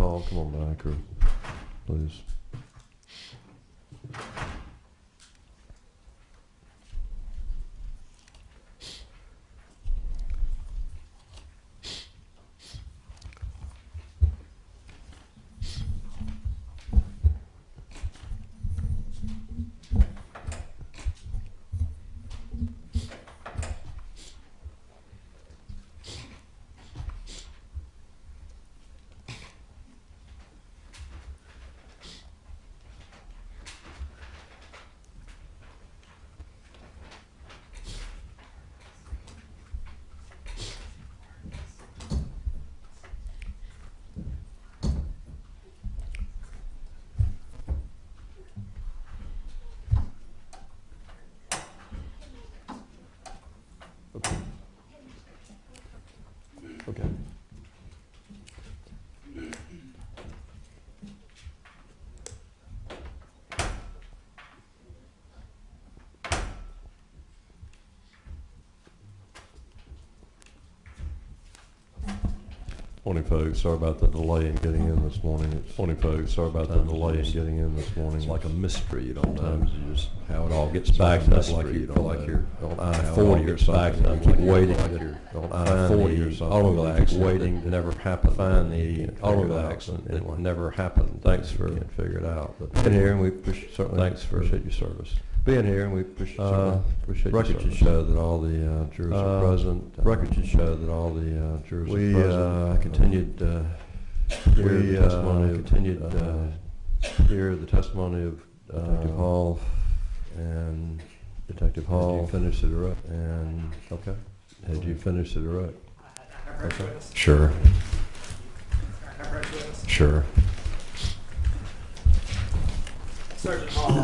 Paul, come on back, or please. Okay. Morning, folks. Sorry about the delay in getting in this morning. Morning, folks. Sorry about the delay in getting in this morning. It's like a mystery. You don't know how it all gets backed up. Like you feel like you're on I-40 or something. You keep waiting. Like you're on I-40 or something. Automobile accident waiting to never happen. Find the automobile accident. It never happened. Thanks for figure it out. But being here, and we certainly thanks for appreciate your service. Being here, and we appreciate your records should show that all the jurors are present. Records should show that all the jurors are present. We continued hear the testimony of Detective Hall and Detective Hall. Did you finish it right? And okay, had you finished it right? Okay. Sure. Sure. Sergeant Hall,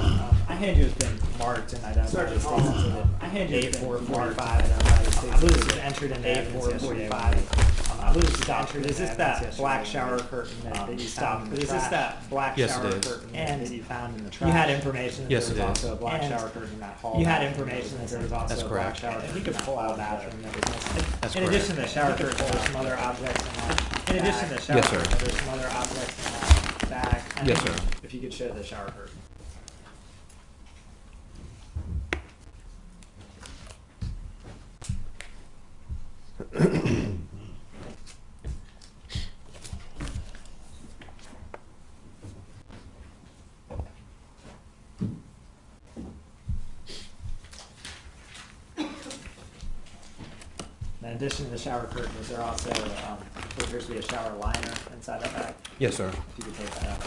I hand you has been marked and identified. Sergeant Hall, I hand you has been marked. I believe this was entered in A445. Is this that black shower curtain that you stopped? Is this that black shower curtain that you found in the trash? You had information that there was also a black shower curtain in that hall. You had information that there was also a black shower curtain. You could pull out a bathroom that was missing. In addition to the shower curtain, there's some other objects in that. In addition to the shower curtain, there's some other objects in that bag. Yes, sir. If you could show the shower curtain. In addition to the shower curtain, is there also what appears to be a shower liner inside that bag? Yes, sir. If you could take that out.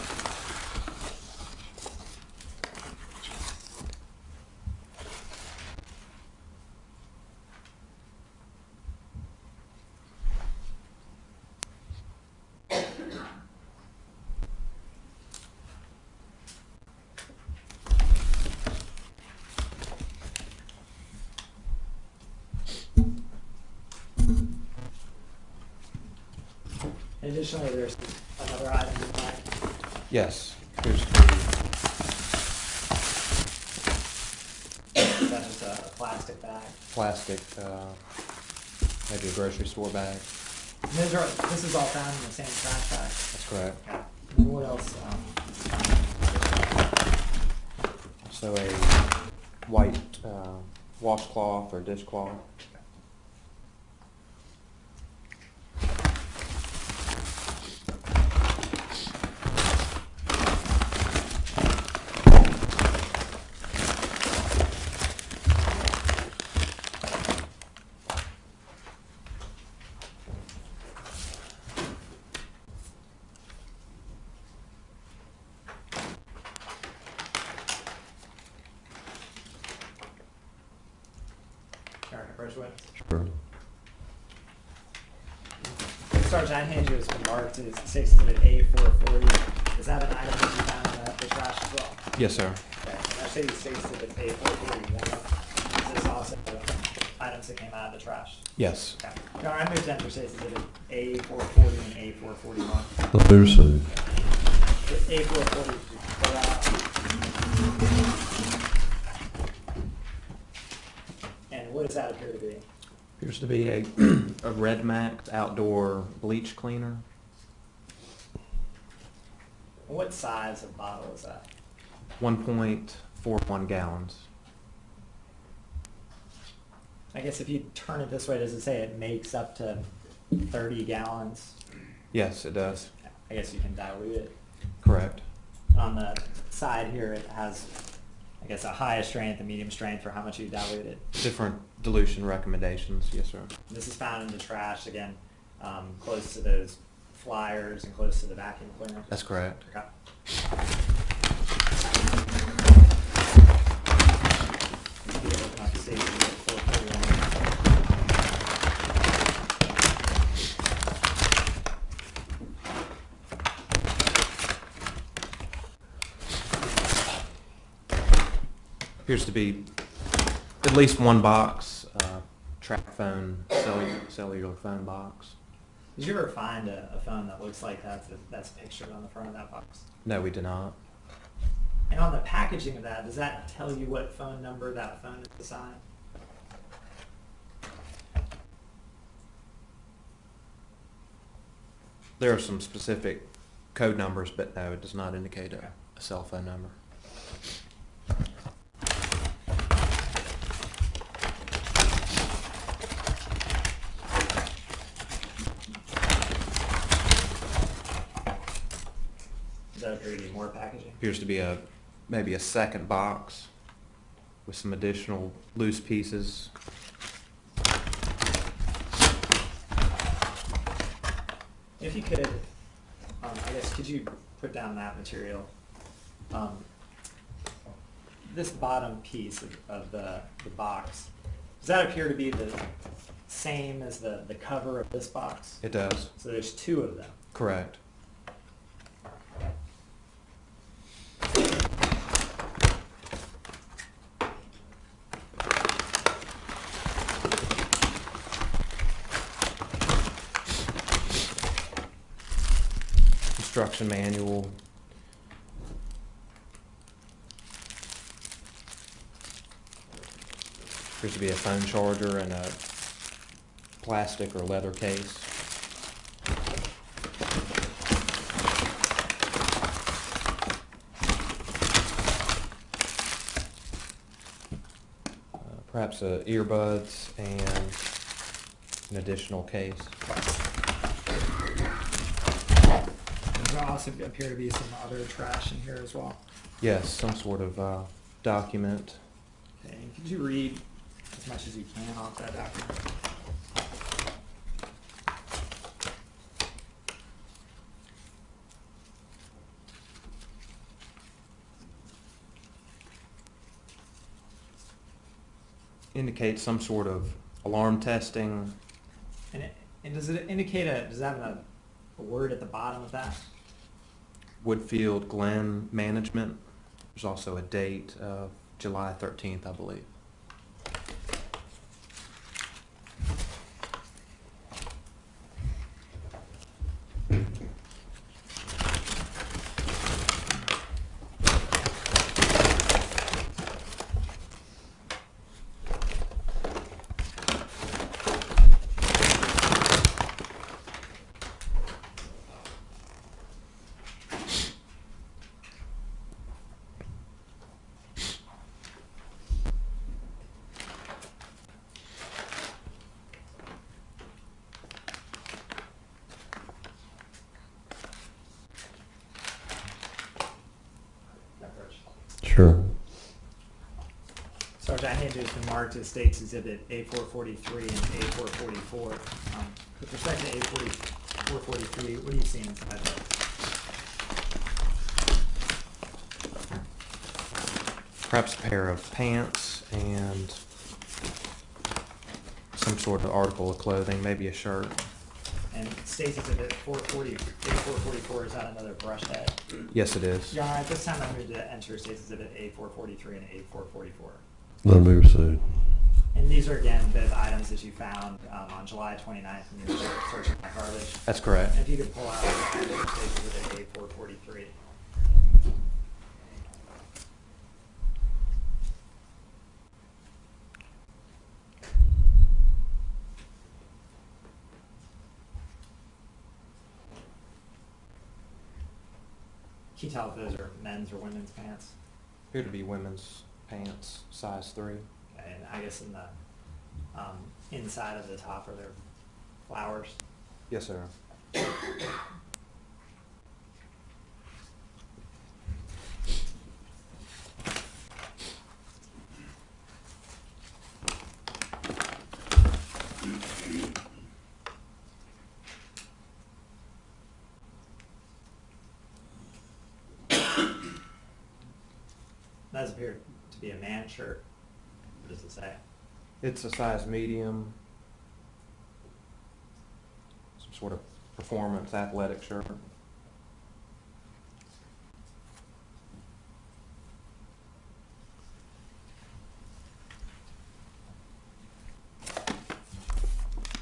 Additionally, there's another item in the bag. Yes. Here's Is that just a plastic bag? plastic, maybe a grocery store bag. This is all found in the same trash bag. That's correct. Okay. And what else? So a white washcloth or dishcloth. Sure. Sergeant, I hand you has been marked as Safety Exhibit A440. Is that an item that you found in the trash as well? Yes, sir. Okay. And I say Safety Exhibit A441. Is this also items that came out of the trash? Yes. Okay. Your Honor, I move to enter Safety Exhibit A440 and A441. Let's do so. A440 is put out. And what does that appear to be? Appears to be a Red Max outdoor bleach cleaner. What size of bottle is that? 1.41 gallons. I guess if you turn it this way, does it say it makes up to 30 gallons? Yes, it does. I guess you can dilute it. Correct. On the side here, it has, I guess, a high strength, a medium strength for how much you dilute it. Different dilution recommendations. Yes, sir. This is found in the trash, again, close to those flyers and close to the vacuum cleaner. That's correct. Okay. Appears to be at least one box, track phone, cellular phone box. Did you ever find a phone that looks like that's pictured on the front of that box? No, we did not. And on the packaging of that, does that tell you what phone number that phone is assigned? There are some specific code numbers, but no, it does not indicate a cell phone number. Does that appear to be more packaging? Appears to be maybe a second box with some additional loose pieces. If you could, I guess, could you put down that material? This bottom piece of the box, does that appear to be the same as the cover of this box? It does. So there's two of them. Correct. Instruction manual. Appears to be a phone charger in a plastic or leather case. Perhaps earbuds and an additional case. There also appear to be some other trash in here as well. Yes, some sort of document. Okay, could you read as much as you can off that document? Indicates some sort of alarm testing. And does it indicate does it have a word at the bottom of that? Woodfield Glen Management. There's also a date of July 13th, I believe. Sure. Sergeant, I hand you has been marked as State's Exhibit A443 and A444. With respect to A443, what are you seeing inside there? Perhaps a pair of pants and some sort of article of clothing, maybe a shirt. And State's Exhibit 440, A444, is that another brush head? Yes, it is. Your Honor, at this time I'm going to enter State's Exhibit A443 and A444. Let me proceed. And these are, again, both items that you found on July 29th when you were searching my garbage. That's correct. And if you could pull out the item for State's Exhibit A443. Can you tell if those are men's or women's pants? Appear to be women's pants, size 3. Okay, and I guess in the inside of the top are there flowers? Yes, sir. That does appear to be a man's shirt. What does it say? It's a size medium. Some sort of performance athletic shirt.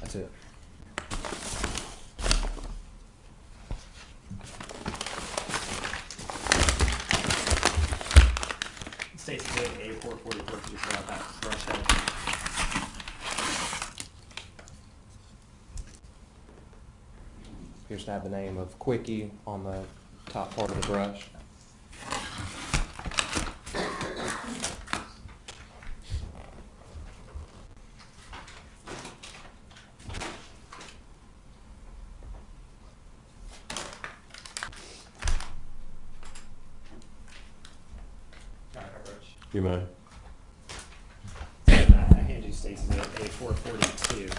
That's it. States A444, could you fill out that brush head? Appears to have the name of Quickie on the top part of the brush. You may. I hand you Stacy's A442.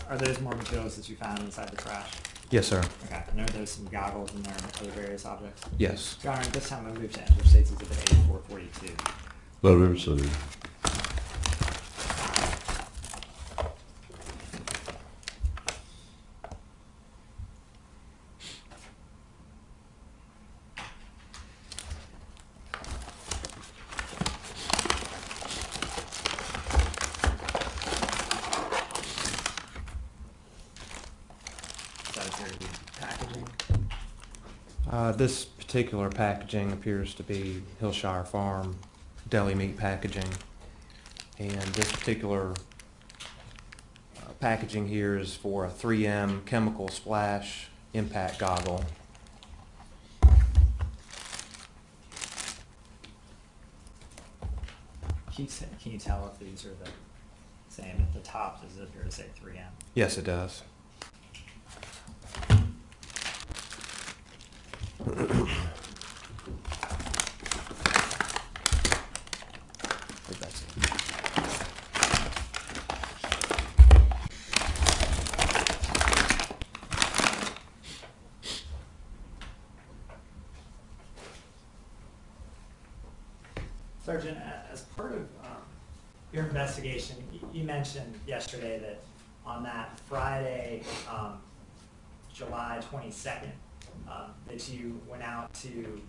Are those more materials that you found inside the trash? Yes, sir. Okay, and are those some goggles and there are other various objects? Yes. Your Honor, this time I move to enter Stacy's A442. Vote received. That appears to be packaging. This particular packaging appears to be Hillshire Farm deli meat packaging. And this particular packaging here is for a 3M chemical splash impact goggle. Can you tell if these are the same at the top? Does it appear to say 3M? Yes, it does. I think that's it. Sergeant, as part of your investigation, you mentioned yesterday that on that Friday, July 22nd, that you went out to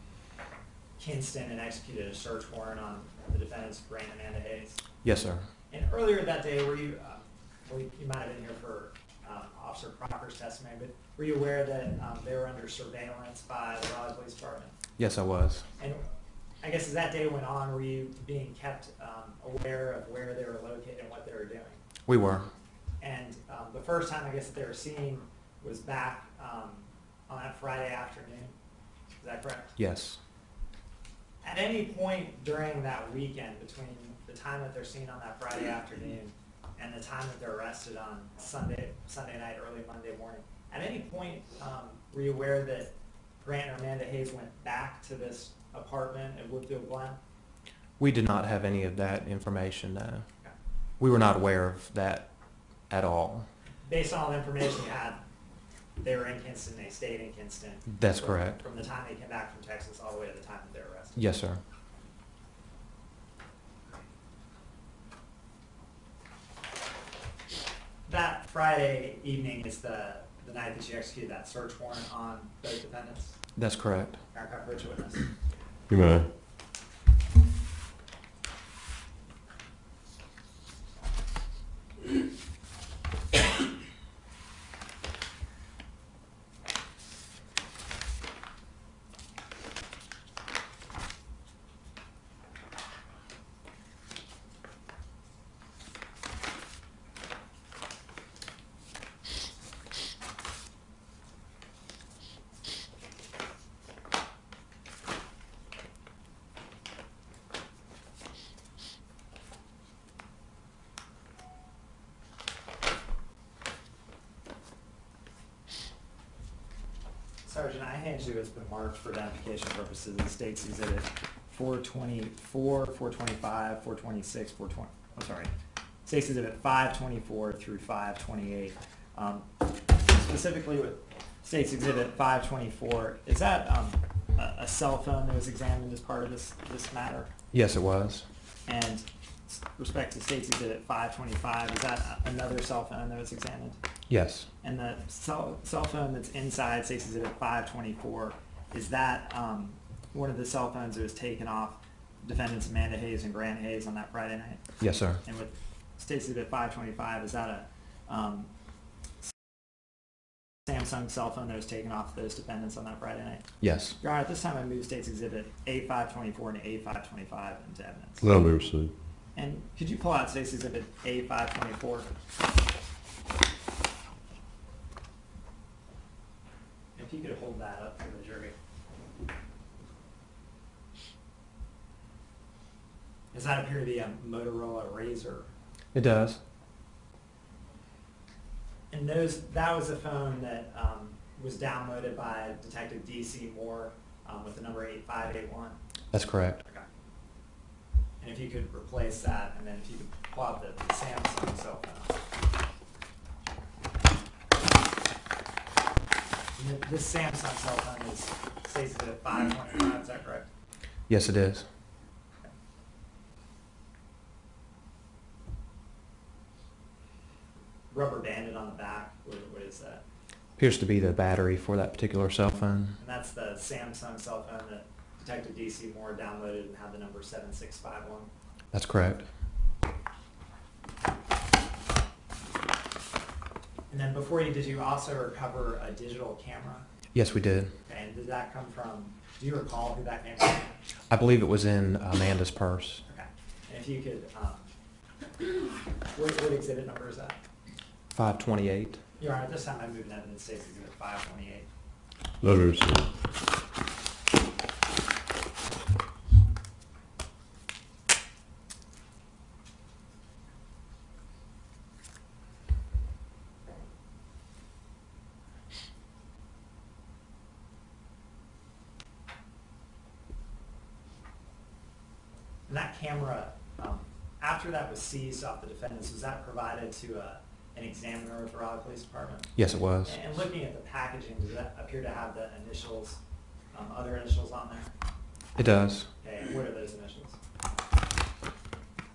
Kinston and executed a search warrant on the defendant's Grant and Amanda Hayes. Yes, sir. And earlier that day, were you, well, you might have been here for Officer Crocker's testimony, but were you aware that they were under surveillance by the Raleigh Police Department? Yes, I was. And I guess as that day went on, were you being kept aware of where they were located and what they were doing? We were. And the first time I guess that they were seen was back on that Friday afternoon. Is that correct? Yes. At any point during that weekend, between the time that they're seen on that Friday afternoon and the time that they're arrested on Sunday night, early Monday morning, at any point were you aware that Grant or Amanda Hayes went back to this apartment at Woodfield Glen? We did not have any of that information, no. Okay. We were not aware of that at all. Based on all the information you had, they were in Kinston, they stayed in Kinston. That's correct. From the time they came back from Texas all the way to the time that they were arrested. Yes, sir. That Friday evening is the night that you executed that search warrant on those defendants? That's correct. Eric Cockroach, witness. You may. Sergeant, I hand you, it's been marked for identification purposes, the State's Exhibit 424, 425, 426, 420, I'm sorry, State's Exhibit 524 through 528. Specifically with State's Exhibit 524, is that a cell phone that was examined as part of this matter? Yes, it was. And with respect to State's Exhibit 525, is that another cell phone that was examined? Yes. And the cell phone that's inside State's Exhibit 524, is that one of the cell phones that was taken off defendants Amanda Hayes and Grant Hayes on that Friday night? Yes, sir. And with State's Exhibit 525, is that a Samsung cell phone that was taken off those defendants on that Friday night? Yes. Your Honor, at this time I move State's Exhibit A524 and A525 into evidence. That'll be received. And could you pull out State's Exhibit A524? If you could hold that up for the jury. Does that appear to be a Motorola Razr? It does. And that was a phone that was downloaded by Detective D.C. Moore with the number 8581. That's correct. Okay. And if you could replace that, and then if you could pull out the Samsung cell phone. And this Samsung cell phone stays at 525, is that correct? Yes, it is. Rubber banded on the back, what is that? Appears to be the battery for that particular cell phone. And that's the Samsung cell phone that Detective D.C. Moore downloaded and had the number 7651. That's correct. And then before you, did you also recover a digital camera? Yes, we did. Okay, and did that come from, do you recall who that came from? I believe it was in Amanda's purse. Okay, and if you could, what exhibit number is that? 528. Your Honor, this time I moved evidence State's Exhibit 528. That'll be received. And that camera, after that was seized off the defendants, was that provided to an examiner with the Raleigh Police Department? Yes, it was. And looking at the packaging, does that appear to have the initials, other initials on there? It does. Okay, and what are those initials?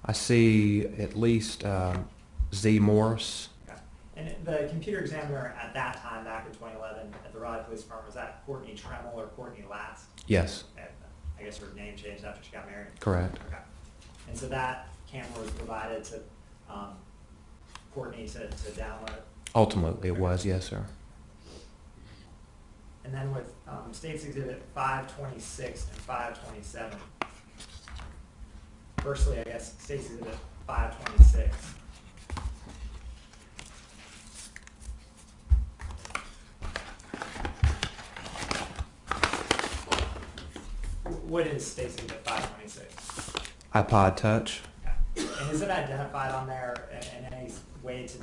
I see at least Z. Morris. Okay. And the computer examiner at that time, back in 2011, at the Raleigh Police Department, was that Courtney Tremmel or Courtney Last? Yes. Okay. I guess her name changed after she got married. Correct. Okay. And so that camera was provided to Courtney to download? Ultimately, it was. Yes, sir. And then with State's Exhibit 526 and 527, firstly, I guess, State's Exhibit 526. What is State's Exhibit 526? iPod Touch. Okay. And is it identified on there in any way to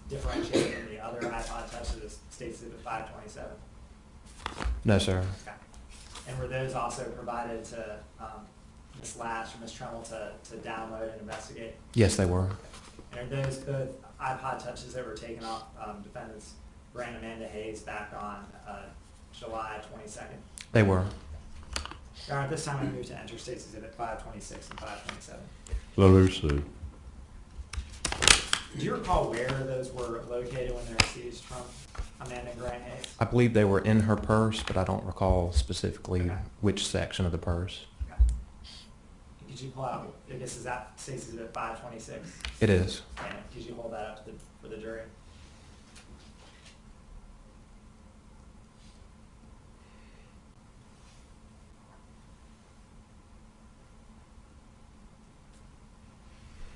differentiate from the other iPod Touches, State's Exhibit 527? No, sir. Okay. And were those also provided to Ms. Lash or Ms. Tremmel to download and investigate? Yes, they were. And are those both iPod Touches that were taken off defendants Grant and Amanda Hayes back on July 22nd? They were. Your Honor, at this time I move to enter State's Exhibit 526 and 527. That'll be received. Do you recall where those were located when they were seized from Amanda and Grant Hayes? I believe they were in her purse, but I don't recall specifically Okay. which section of the purse. Okay. Could you pull out, I guess, is that State's Exhibit 526? It is. And could you hold that up to for the jury?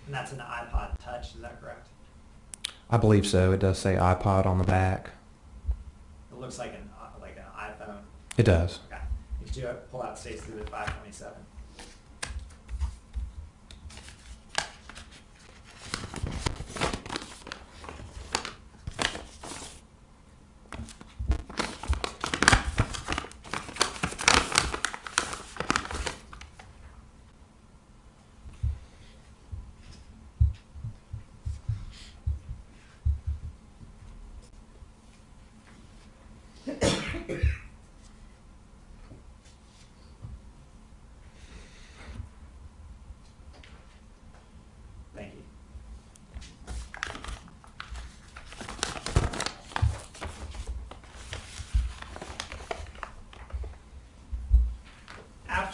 And that's an iPod Touch, is that correct? I believe so. It does say iPod on the back. It looks like an iPhone. It does. Okay. Could you pull out State's Exhibit 527?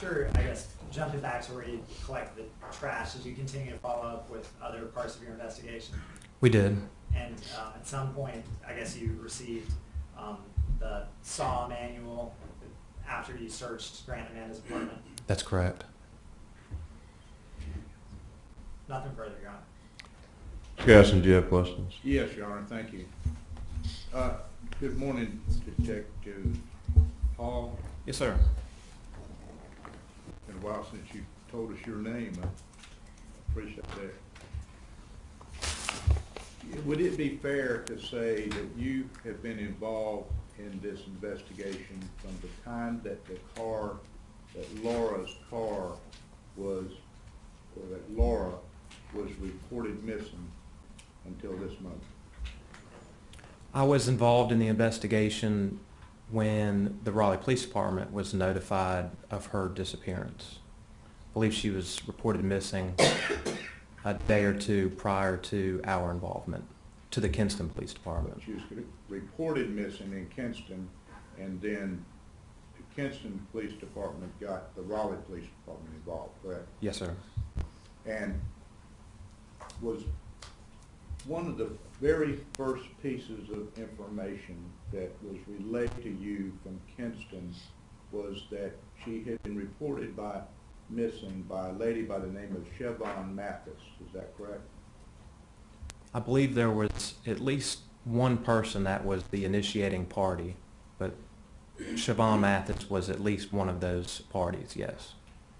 after, I guess, jumping back to where you collect the trash, did you continue to follow up with other parts of your investigation? We did. And at some point, I guess you received the SAW manual after you searched Grant and Amanda's apartment? That's correct. Nothing further, Your Honor. Gaston, do you have questions? Yes, Your Honor, thank you. Good morning, Detective Hall. Yes, sir. Been a while since you told us your name. I appreciate that. Would it be fair to say that you have been involved in this investigation from the time that Laura's car was, or that Laura was reported missing until this month? I was involved in the investigation when the Raleigh Police Department was notified of her disappearance. I believe she was reported missing a day or two prior to our involvement to the Kinston Police Department. She was reported missing in Kinston, and then the Kinston Police Department got the Raleigh Police Department involved, correct? Yes, sir. And was one of the very first pieces of information that was relayed to you from Kinston was that she had been reported missing by a lady by the name of Siobhan Mathis. Is that correct? I believe there was at least one person that was the initiating party, but Siobhan Mathis was at least one of those parties, yes.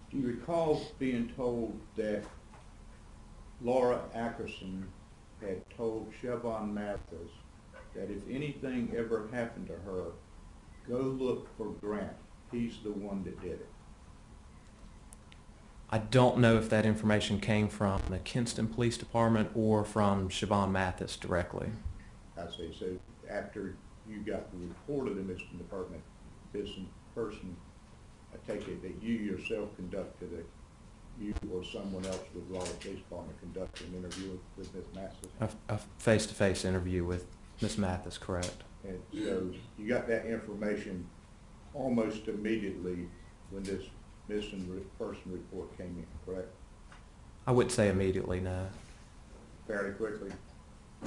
Do you recall being told that Laura Ackerson had told Siobhan Mathis that if anything ever happened to her, go look for Grant. He's the one that did it. I don't know if that information came from the Kinston Police Department or from Siobhan Mathis directly. I see. So after you got the report of the missing person, I take it that you yourself conducted it, you or someone else with Raleigh Police Department conducted an interview with Ms. Mathis? A face-to-face interview with Ms. Mathis, correct. And so you got that information almost immediately when this missing person report came in, correct? I wouldn't say immediately, no. Fairly quickly.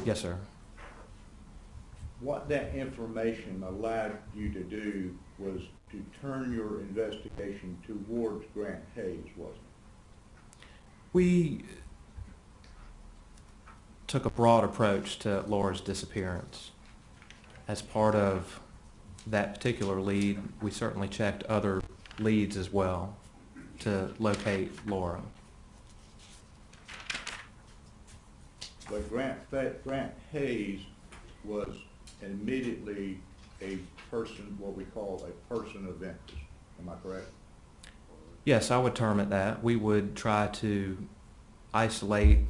Yes, sir. What that information allowed you to do was to turn your investigation towards Grant Hayes, wasn't it? We took a broad approach to Laura's disappearance. As part of that particular lead, we certainly checked other leads as well to locate Laura. But Grant Hayes was immediately a person, what we call a person of interest. Am I correct? Yes, I would term it that. We would try to isolate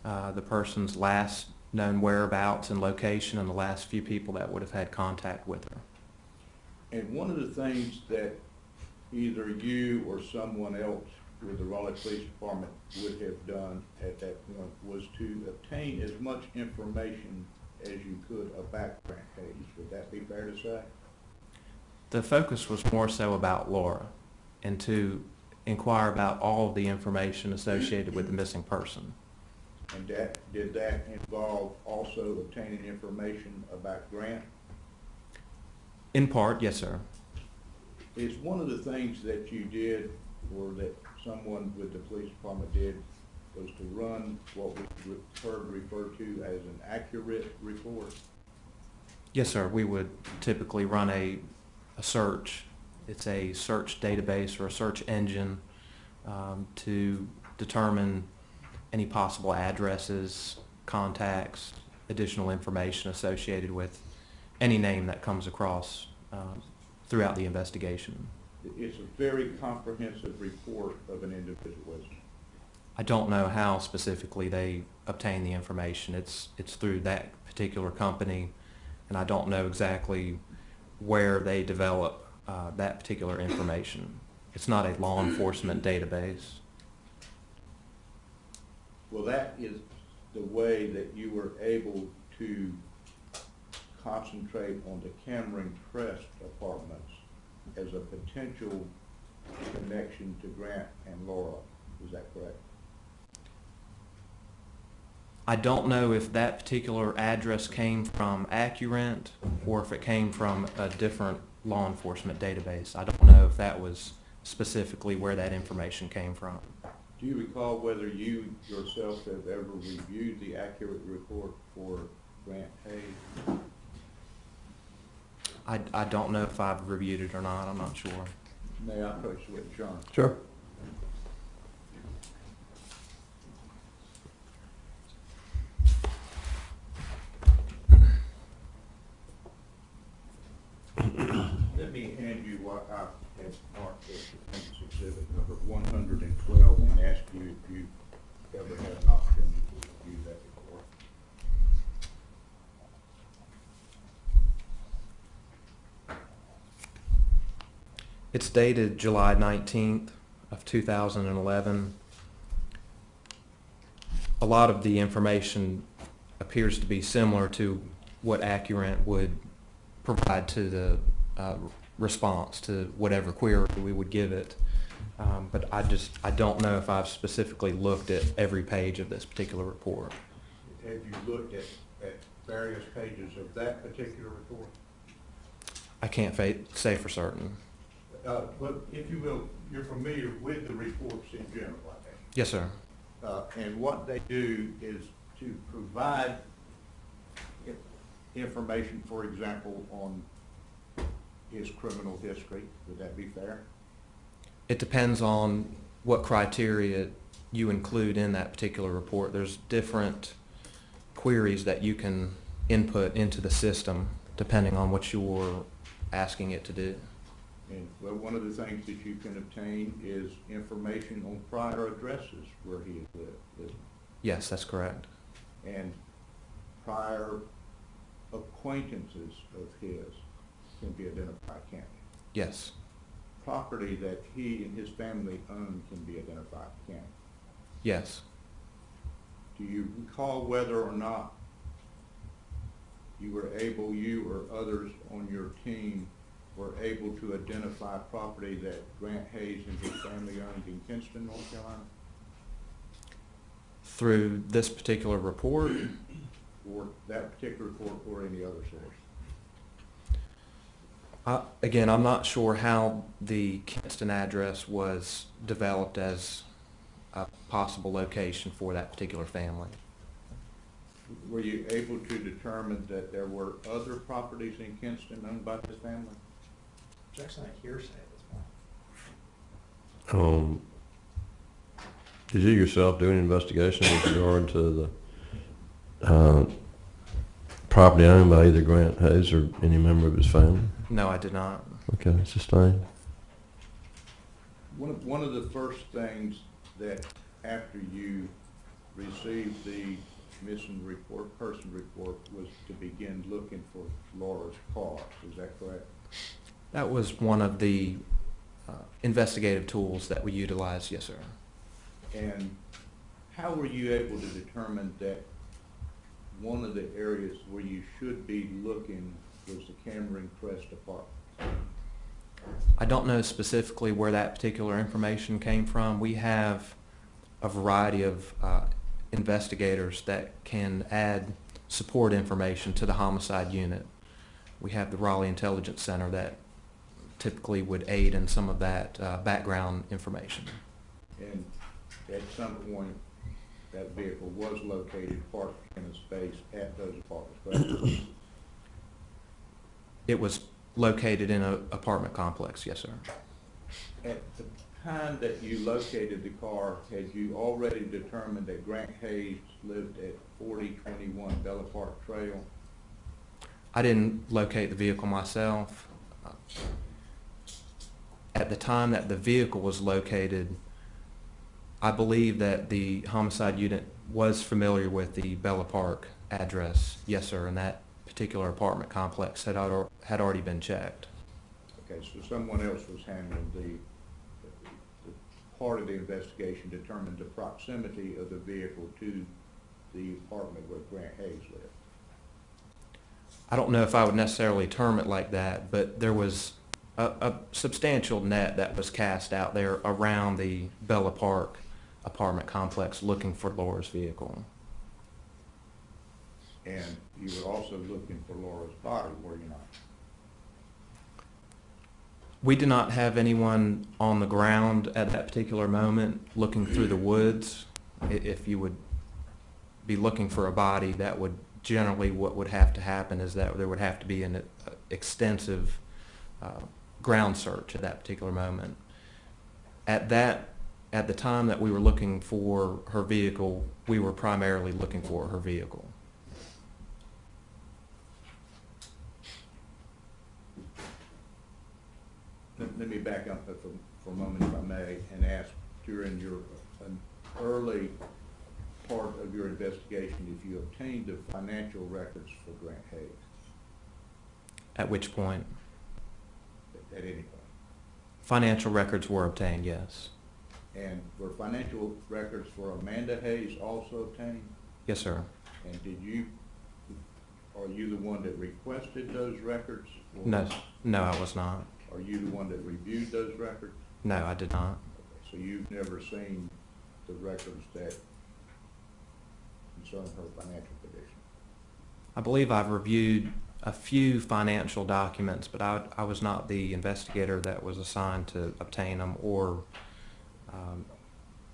the person's last known whereabouts and location and the last few people that would have had contact with her. And one of the things that either you or someone else with the Raleigh Police Department would have done at that point was to obtain as much information as you could about Grant Hayes. Would that be fair to say? The focus was more so about Laura and to inquire about all of the information associated with the missing person. And did that involve also obtaining information about Grant? In part, yes, sir. Is one of the things that you did, or that someone with the police department did, was to run what we heard referred to as an accurate report? Yes, sir. We would typically run a search. It's a search database or a search engine to determine any possible addresses, contacts, additional information associated with any name that comes across throughout the investigation. It's a very comprehensive report of an individual, isn't it? I don't know how specifically they obtain the information. It's through that particular company, and I don't know exactly where they develop that particular information. It's not a law enforcement database. Well, that is the way that you were able to concentrate on the Cameron Crest apartments as a potential connection to Grant and Laura. Is that correct? I don't know if that particular address came from AccuRent or if it came from a different law enforcement database. I don't know if that was specifically where that information came from. Do you recall whether you yourself have ever reviewed the accurate report for Grant Hayes? I don't know if I've reviewed it or not. I'm not sure. May I approach the witness, John? Sure. Let me hand you what I have marked as defense exhibit number 112 and ask you if you ever had an opportunity to review that report. It's dated July 19th of 2011. A lot of the information appears to be similar to what AccuRent would provide to the response to whatever query we would give it. But I don't know if I've specifically looked at every page of this particular report. Have you looked at various pages of that particular report? I can't say for certain. But if you will, you're familiar with the reports in general, I think. Yes, sir. And what they do is to provide information, for example, on his criminal history. Would that be fair? It depends on what criteria you include in that particular report. There's different queries that you can input into the system depending on what you're asking it to do. And well, one of the things that you can obtain is information on prior addresses where he has lived. Yes, that's correct. And prior acquaintances of his can be identified, can't they? Yes. Property that he and his family own can be identified, can't it? Yes. Do you recall whether or not you were able, you or others on your team were able to identify property that Grant Hayes and his family owned in Kinston, North Carolina? Through this particular report? Or that particular report or any other source? Again, I'm not sure how the Kinston address was developed as a possible location for that particular family. Were you able to determine that there were other properties in Kinston owned by his family? It's actually not hearsay at this point. Did you yourself do an investigation with regard to the property owned by either Grant Hayes or any member of his family? No, I did not. Okay, sustained. One of the first things that after you received the missing person report was to begin looking for Laura's car. Is that correct? That was one of the investigative tools that we utilized, yes, sir. And how were you able to determine that one of the areas where you should be looking was the Cameron Crest apartment? I don't know specifically where that particular information came from. We have a variety of investigators that can add support information to the homicide unit. We have the Raleigh Intelligence Center that typically would aid in some of that background information. And at some point, that vehicle was located parked in a space at those apartments, correct? It was located in an apartment complex, yes, sir. At the time that you located the car, had you already determined that Grant Hayes lived at 4021 Bella Park Trail? I didn't locate the vehicle myself. At the time that the vehicle was located, I believe that the homicide unit was familiar with the Bella Park address, yes, sir, and that particular apartment complex had already been checked. Okay, so someone else was handling the part of the investigation determined the proximity of the vehicle to the apartment where Grant Hayes lived. I don't know if I would necessarily term it like that, but there was a substantial net that was cast out there around the Bella Park apartment complex looking for Laura's vehicle. And you were also looking for Laura's body, were you not? We did not have anyone on the ground at that particular moment looking through the woods. If you would be looking for a body, that would generally, what would have to happen is that there would have to be an extensive ground search at that particular moment. At the time that we were looking for her vehicle, we were primarily looking for her vehicle. Let me back up for a moment, if I may, and ask, during your an early part of your investigation, if you obtained the financial records for Grant Hayes At which point? at any point. Financial records were obtained, yes. And were financial records for Amanda Hayes also obtained? Yes, sir. And are you the one that requested those records? Or No, I was not. Are you the one that reviewed those records? No, I did not. Okay, so you've never seen the records that concern her financial condition? I believe I've reviewed a few financial documents, but I was not the investigator that was assigned to obtain them or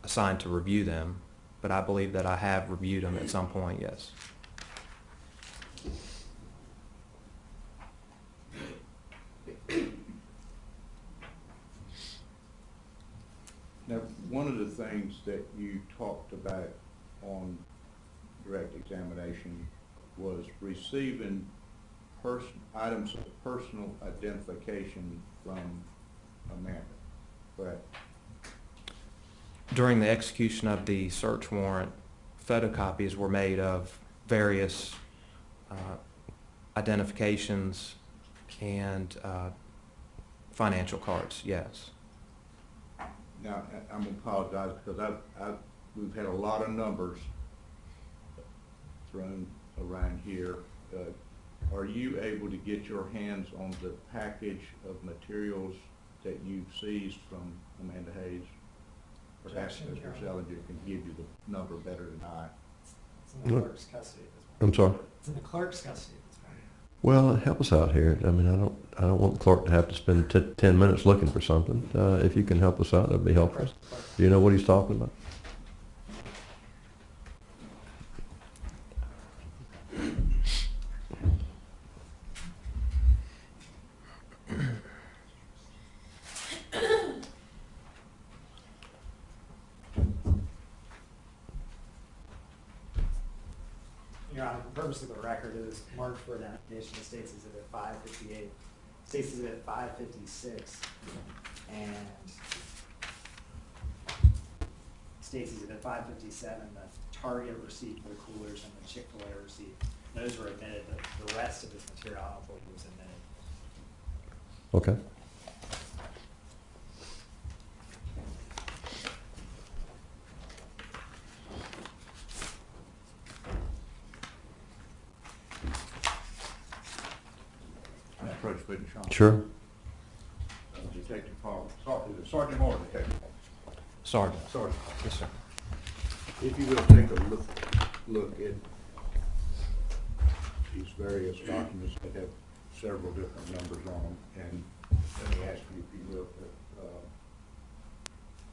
assigned to review them. But I believe that I have reviewed them at some point, yes. Now, one of the things that you talked about on direct examination was receiving items of personal identification from Amanda, correct? During the execution of the search warrant, photocopies were made of various identifications and financial cards, yes. Now, I'm gonna apologize because we've had a lot of numbers thrown around here. Are you able to get your hands on the package of materials that you seized from Amanda Hayes? Perhaps Mr. Selinger can give you the number better than I. It's in the clerk's custody at this point. I'm sorry? It's in the clerk's custody at this point. Well, help us out here. I mean, I don't want the clerk to have to spend 10 minutes looking for something. If you can help us out, that'd be helpful. Do you know what he's talking about? Your Honor, for purpose of the record, it is marked for identification of States Exhibit 558, States Exhibit 556, and States Exhibit 557, the Target receipt for the coolers and the Chick-fil-A receipt. Those were admitted. The rest of this material, I don't believe, was admitted. Okay. May I approach witness, Your Honor? Sure. Detective Paul, Sergeant Moore, Detective. Sergeant. Sergeant. Yes, sir. If you will take a look at these various documents that have several different numbers on them, and let me ask you if you will,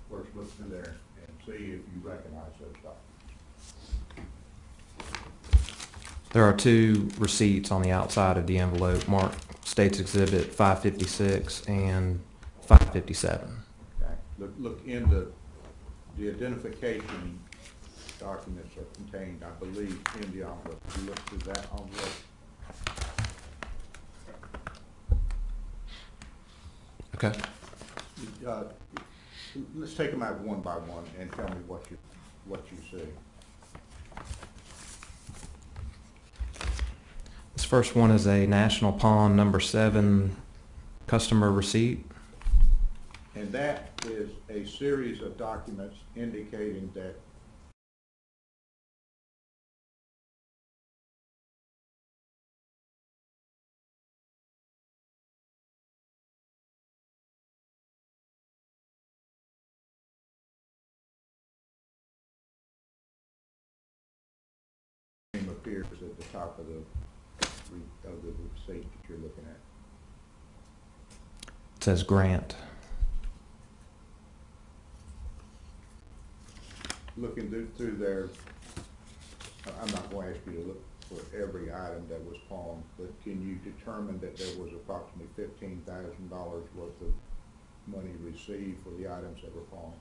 first look through there and see if you recognize those documents. There are two receipts on the outside of the envelope marked States Exhibit 556 and 557. Okay. Look in the identification documents are contained, I believe, in the envelope. You look through that envelope. Okay. Let's take them out one by one and tell me what you see. This first one is a National Pawn number 7 customer receipt. And that is a series of documents indicating that appears at the top of the receipt that you're looking at? It says grant. Looking through there, I'm not going to ask you to look for every item that was pawned, but can you determine that there was approximately $15,000 worth of money received for the items that were pawned?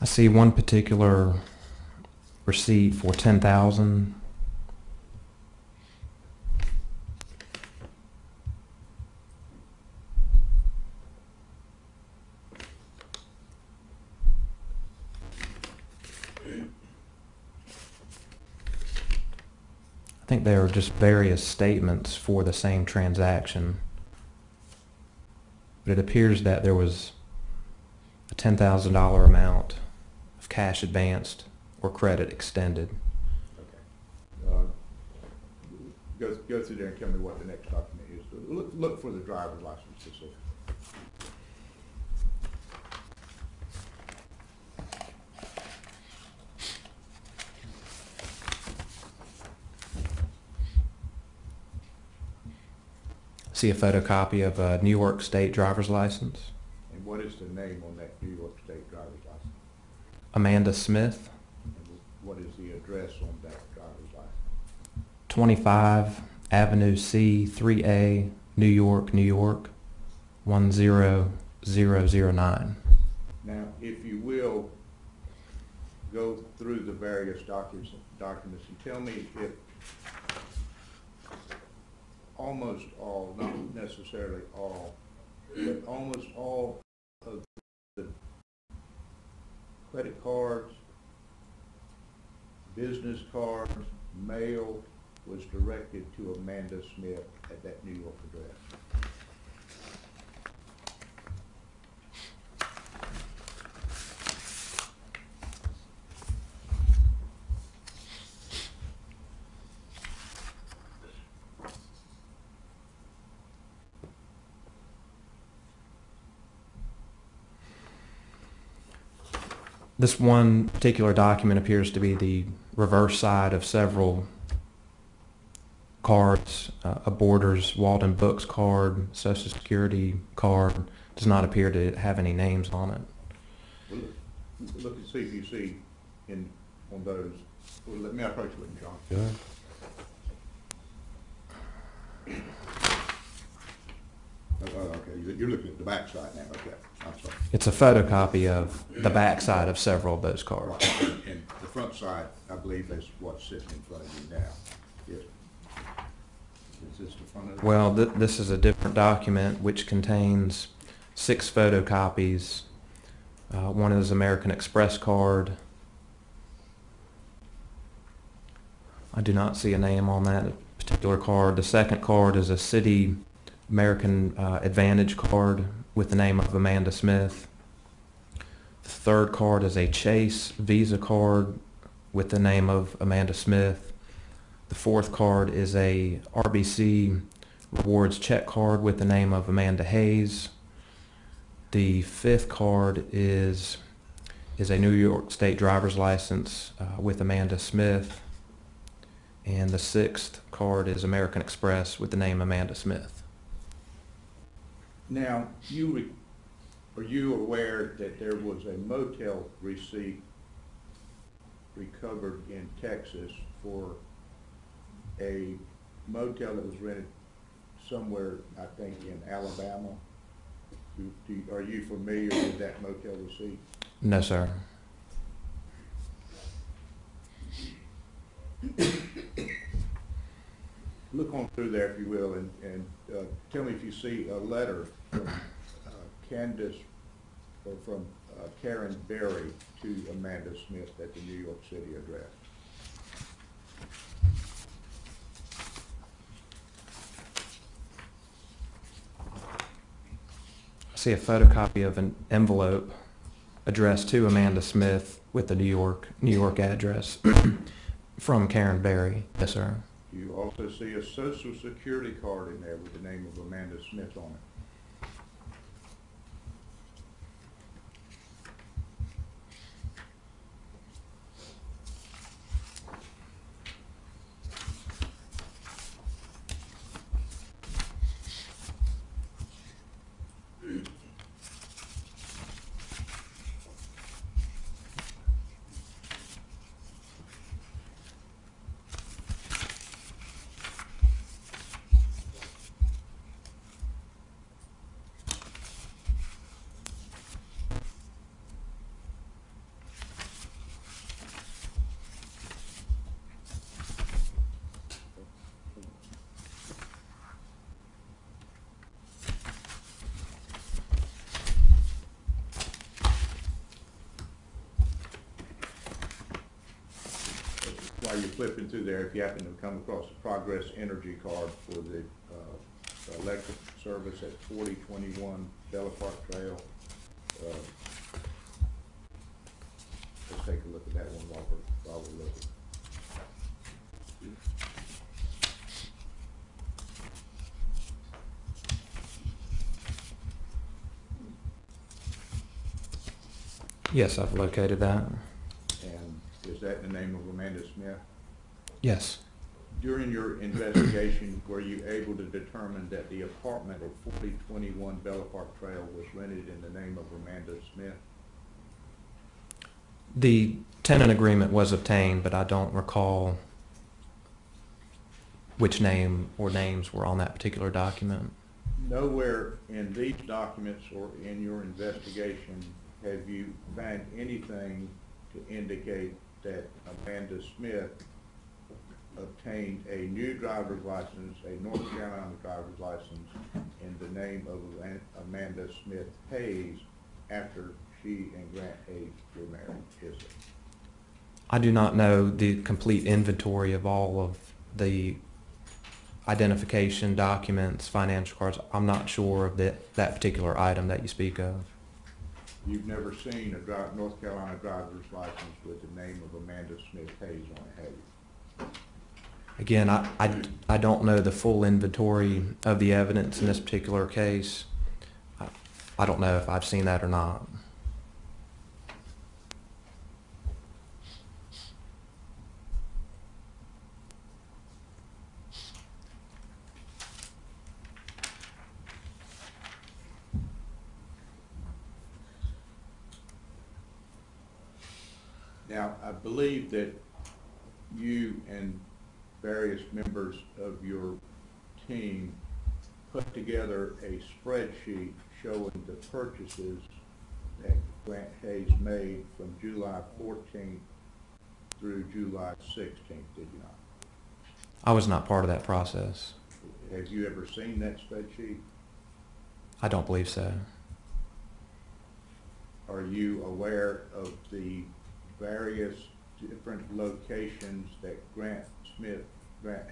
I see one particular receipt for $10,000. I think they are just various statements for the same transaction, but it appears that there was a $10,000 amount of cash advanced or credit extended. Okay. Go through there and tell me what the next document is. Look for the driver's license specifically. See a photocopy of a New York State driver's license. And what is the name on that New York State driver's license? Amanda Smith, And what is the address on that driver's license? 25 Avenue C, 3A, New York, New York, 10009. Now, if you will, go through the various documents and tell me if almost all, not necessarily all, but almost all of the credit cards, business cards, mail was directed to Amanda Smith at that New York address. This one particular document appears to be the reverse side of several cards, a Borders Walden Books card, Social Security card. Does not appear to have any names on it. Well, look and see if you see on those. Well, let me approach with John. Good. Okay, you're looking at the back side now. Okay, I'm sorry. It's a photocopy of the back side of several of those cards. And the front side, I believe, is what's sitting in front of you now. Yes. Is this the front of it? Well, this is a different document which contains 6 photocopies. One is American Express card. I do not see a name on that particular card. The second card is a Citi American Advantage card with the name of Amanda Smith. The third card is a Chase Visa card with the name of Amanda Smith. The fourth card is a RBC Rewards check card with the name of Amanda Hayes. The fifth card is a New York State driver's license with Amanda Smith. And the sixth card is American Express with the name Amanda Smith. Now, are you aware that there was a motel receipt recovered in Texas for a motel that was rented somewhere, I think, in Alabama? Are you familiar with that motel receipt? No, sir. Look on through there, if you will, and tell me if you see a letter from Candace, or from Karen Berry to Amanda Smith at the New York City address. I see a photocopy of an envelope addressed to Amanda Smith with the New York address from Karen Berry. Yes, sir. You also see a social security card in there with the name of Amanda Smith on it. While you're flipping through there, if you happen to come across the Progress Energy card for the electric service at 4021 Bella Park Trail, let's take a look at that one while we're looking. Yes, I've located that. And is that the name of Amanda Smith? Yes. During your investigation, were you able to determine that the apartment at 4021 Bella Park Trail was rented in the name of Amanda Smith? The tenant agreement was obtained, but I don't recall which name or names were on that particular document. Nowhere in these documents or in your investigation have you found anything to indicate that Amanda Smith obtained a new driver's license, a North Carolina driver's license, in the name of Amanda Smith Hayes after she and Grant Hayes were married, is it? I do not know the complete inventory of all of the identification documents, financial cards. I'm not sure of that particular item that you speak of. You've never seen a North Carolina driver's license with the name of Amanda Smith Hayes on it, have you? Again, I don't know the full inventory of the evidence in this particular case. I don't know if I've seen that or not. Now, I believe that you and various members of your team put together a spreadsheet showing the purchases that Grant Hayes made from July 14th through July 16th, did you not? I was not part of that process. Have you ever seen that spreadsheet? I don't believe so. Are you aware of the various different locations that Grant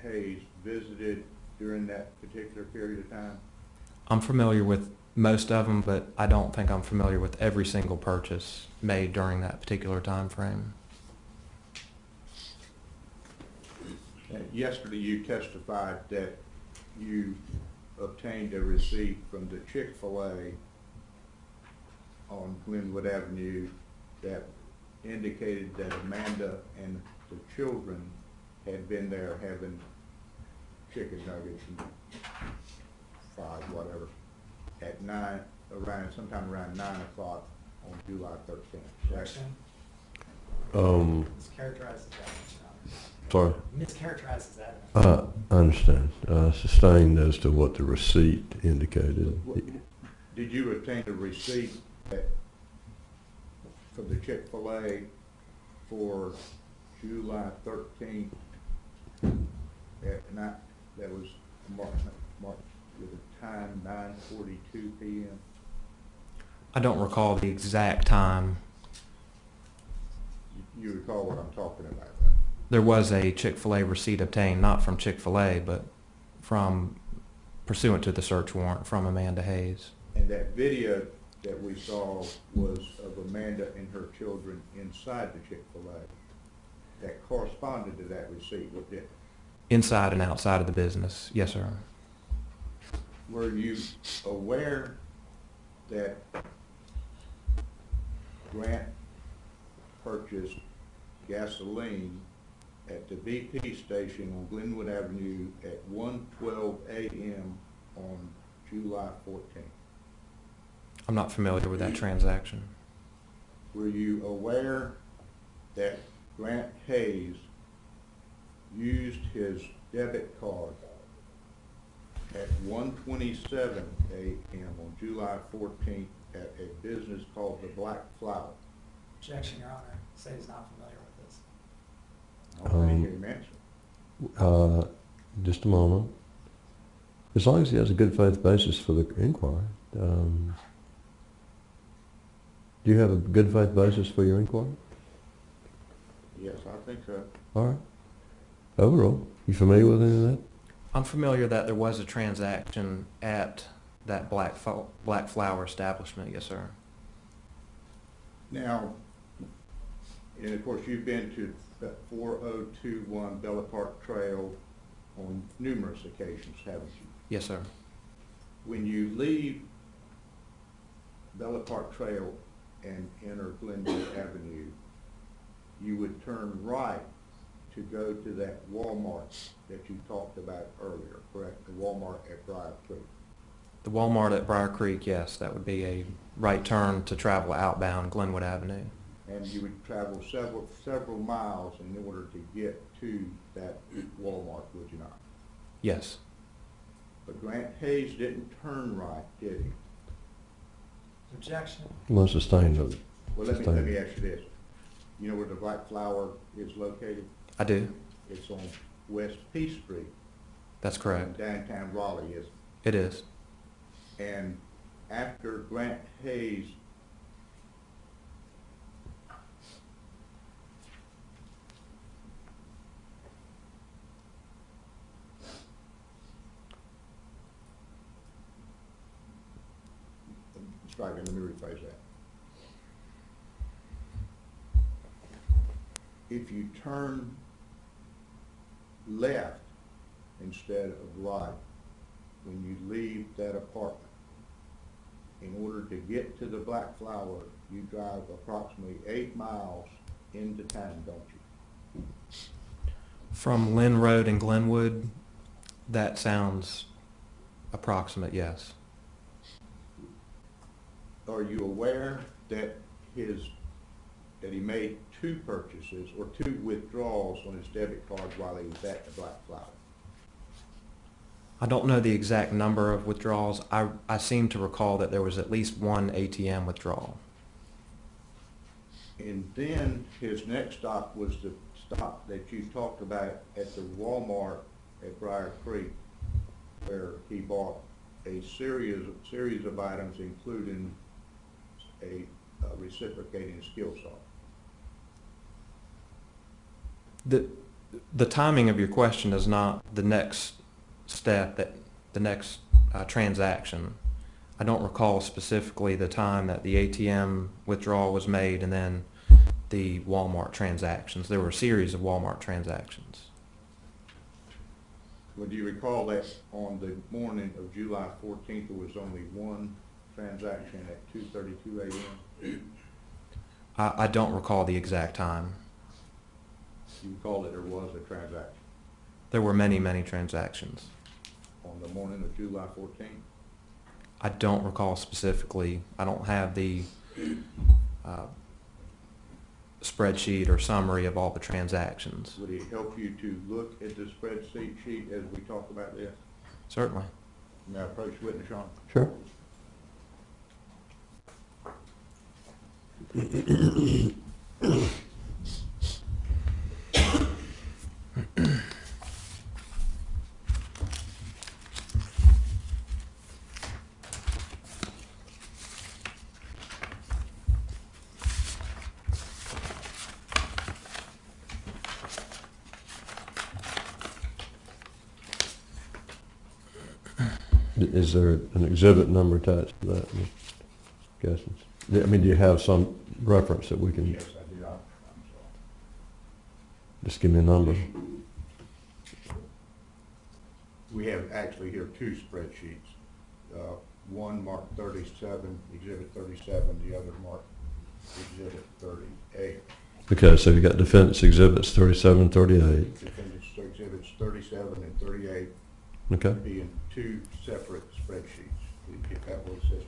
Hayes visited during that particular period of time? I'm familiar with most of them, but I don't think I'm familiar with every single purchase made during that particular time frame. Yesterday you testified that you obtained a receipt from the Chick-fil-A on Glenwood Avenue that indicated that Amanda and the children had been there having chicken nuggets and fries, whatever, at sometime around 9 o'clock on July 13th. Right? Mischaracterizes that. Sorry? Mischaracterizes that. I understand. Sustained as to what the receipt indicated. Did you obtain a receipt from the Chick-fil-A for July 13th at night? That was marked with a time 9:42 p.m. I don't recall the exact time. You recall what I'm talking about, right? There was a Chick-fil-A receipt obtained, not from Chick-fil-A, but from, pursuant to the search warrant, from Amanda Hayes. And that video that we saw was of Amanda and her children inside the Chick-fil-A that corresponded to that receipt, what did it? Inside and outside of the business, yes, sir. Were you aware that Grant purchased gasoline at the BP station on Glenwood Avenue at 1:12 a.m. on July 14th? I'm not familiar with that transaction. Were you aware that Grant Hayes used his debit card at 1:27 a.m. on July 14th at a business called the Black Flower? Objection, Your Honor. Say he's not familiar with this. I want to hear him answer. Just a moment. As long as he has a good faith basis for the inquiry. Do you have a good faith basis for your inquiry? Yes, I think so. All right. Overall, you familiar with any of that? I'm familiar that there was a transaction at that Black Flower establishment, yes, sir. Now, and of course, you've been to that 4021 Bella Park Trail on numerous occasions, haven't you? Yes, sir. When you leave Bella Park Trail and enter Glenwood Avenue, you would turn right to go to that Walmart that you talked about earlier, correct? The Walmart at Briar Creek. The Walmart at Briar Creek, yes, that would be a right turn to travel outbound Glenwood Avenue. And you would travel several miles in order to get to that Walmart, would you not? Yes. But Grant Hayes didn't turn right, did he? Objection. Well, sustained it. Well, let me ask you this. You know where the Black Flower is located? I do. It's on West P Street. That's In correct. downtown Raleigh, is It is. And after Grant Hayes let me rephrase that. If you turn left instead of right when you leave that apartment, in order to get to the Black Flower, you drive approximately 8 miles into town, don't you? From Lynn Road in Glenwood, that sounds approximate, yes. Are you aware that he made 2 purchases or 2 withdrawals on his debit card while he was at the Black Flower? I don't know the exact number of withdrawals. I seem to recall that there was at least one ATM withdrawal. And then his next stop was the stop that you talked about at the Walmart at Briar Creek, where he bought a series of items, including a reciprocating skill saw. The timing of your question is not the next step, the next transaction. I don't recall specifically the time that the ATM withdrawal was made and then the Walmart transactions. There were a series of Walmart transactions. Well, do you recall that on the morning of July 14th, there was only one transaction at 2:32 a.m.? I don't recall the exact time. You recall that there was a transaction There were many, many transactions. on the morning of July 14th? I don't recall specifically. I don't have the spreadsheet or summary of all the transactions. Would it help you to look at the spreadsheet sheet as we talk about this? Certainly. May I approach witness, Sean? Sure. Is there an exhibit number attached to that? guessing. I mean, do you have some reference that we can, Yes, I do. I'm sorry. just give me a number? We have actually here two spreadsheets. One marked 37, Exhibit 37, the other marked Exhibit 38. Okay, so you got defense exhibits 37, 38. Defendants Exhibits 37 and 38 Okay. be in two separate spreadsheets, if that will assist you.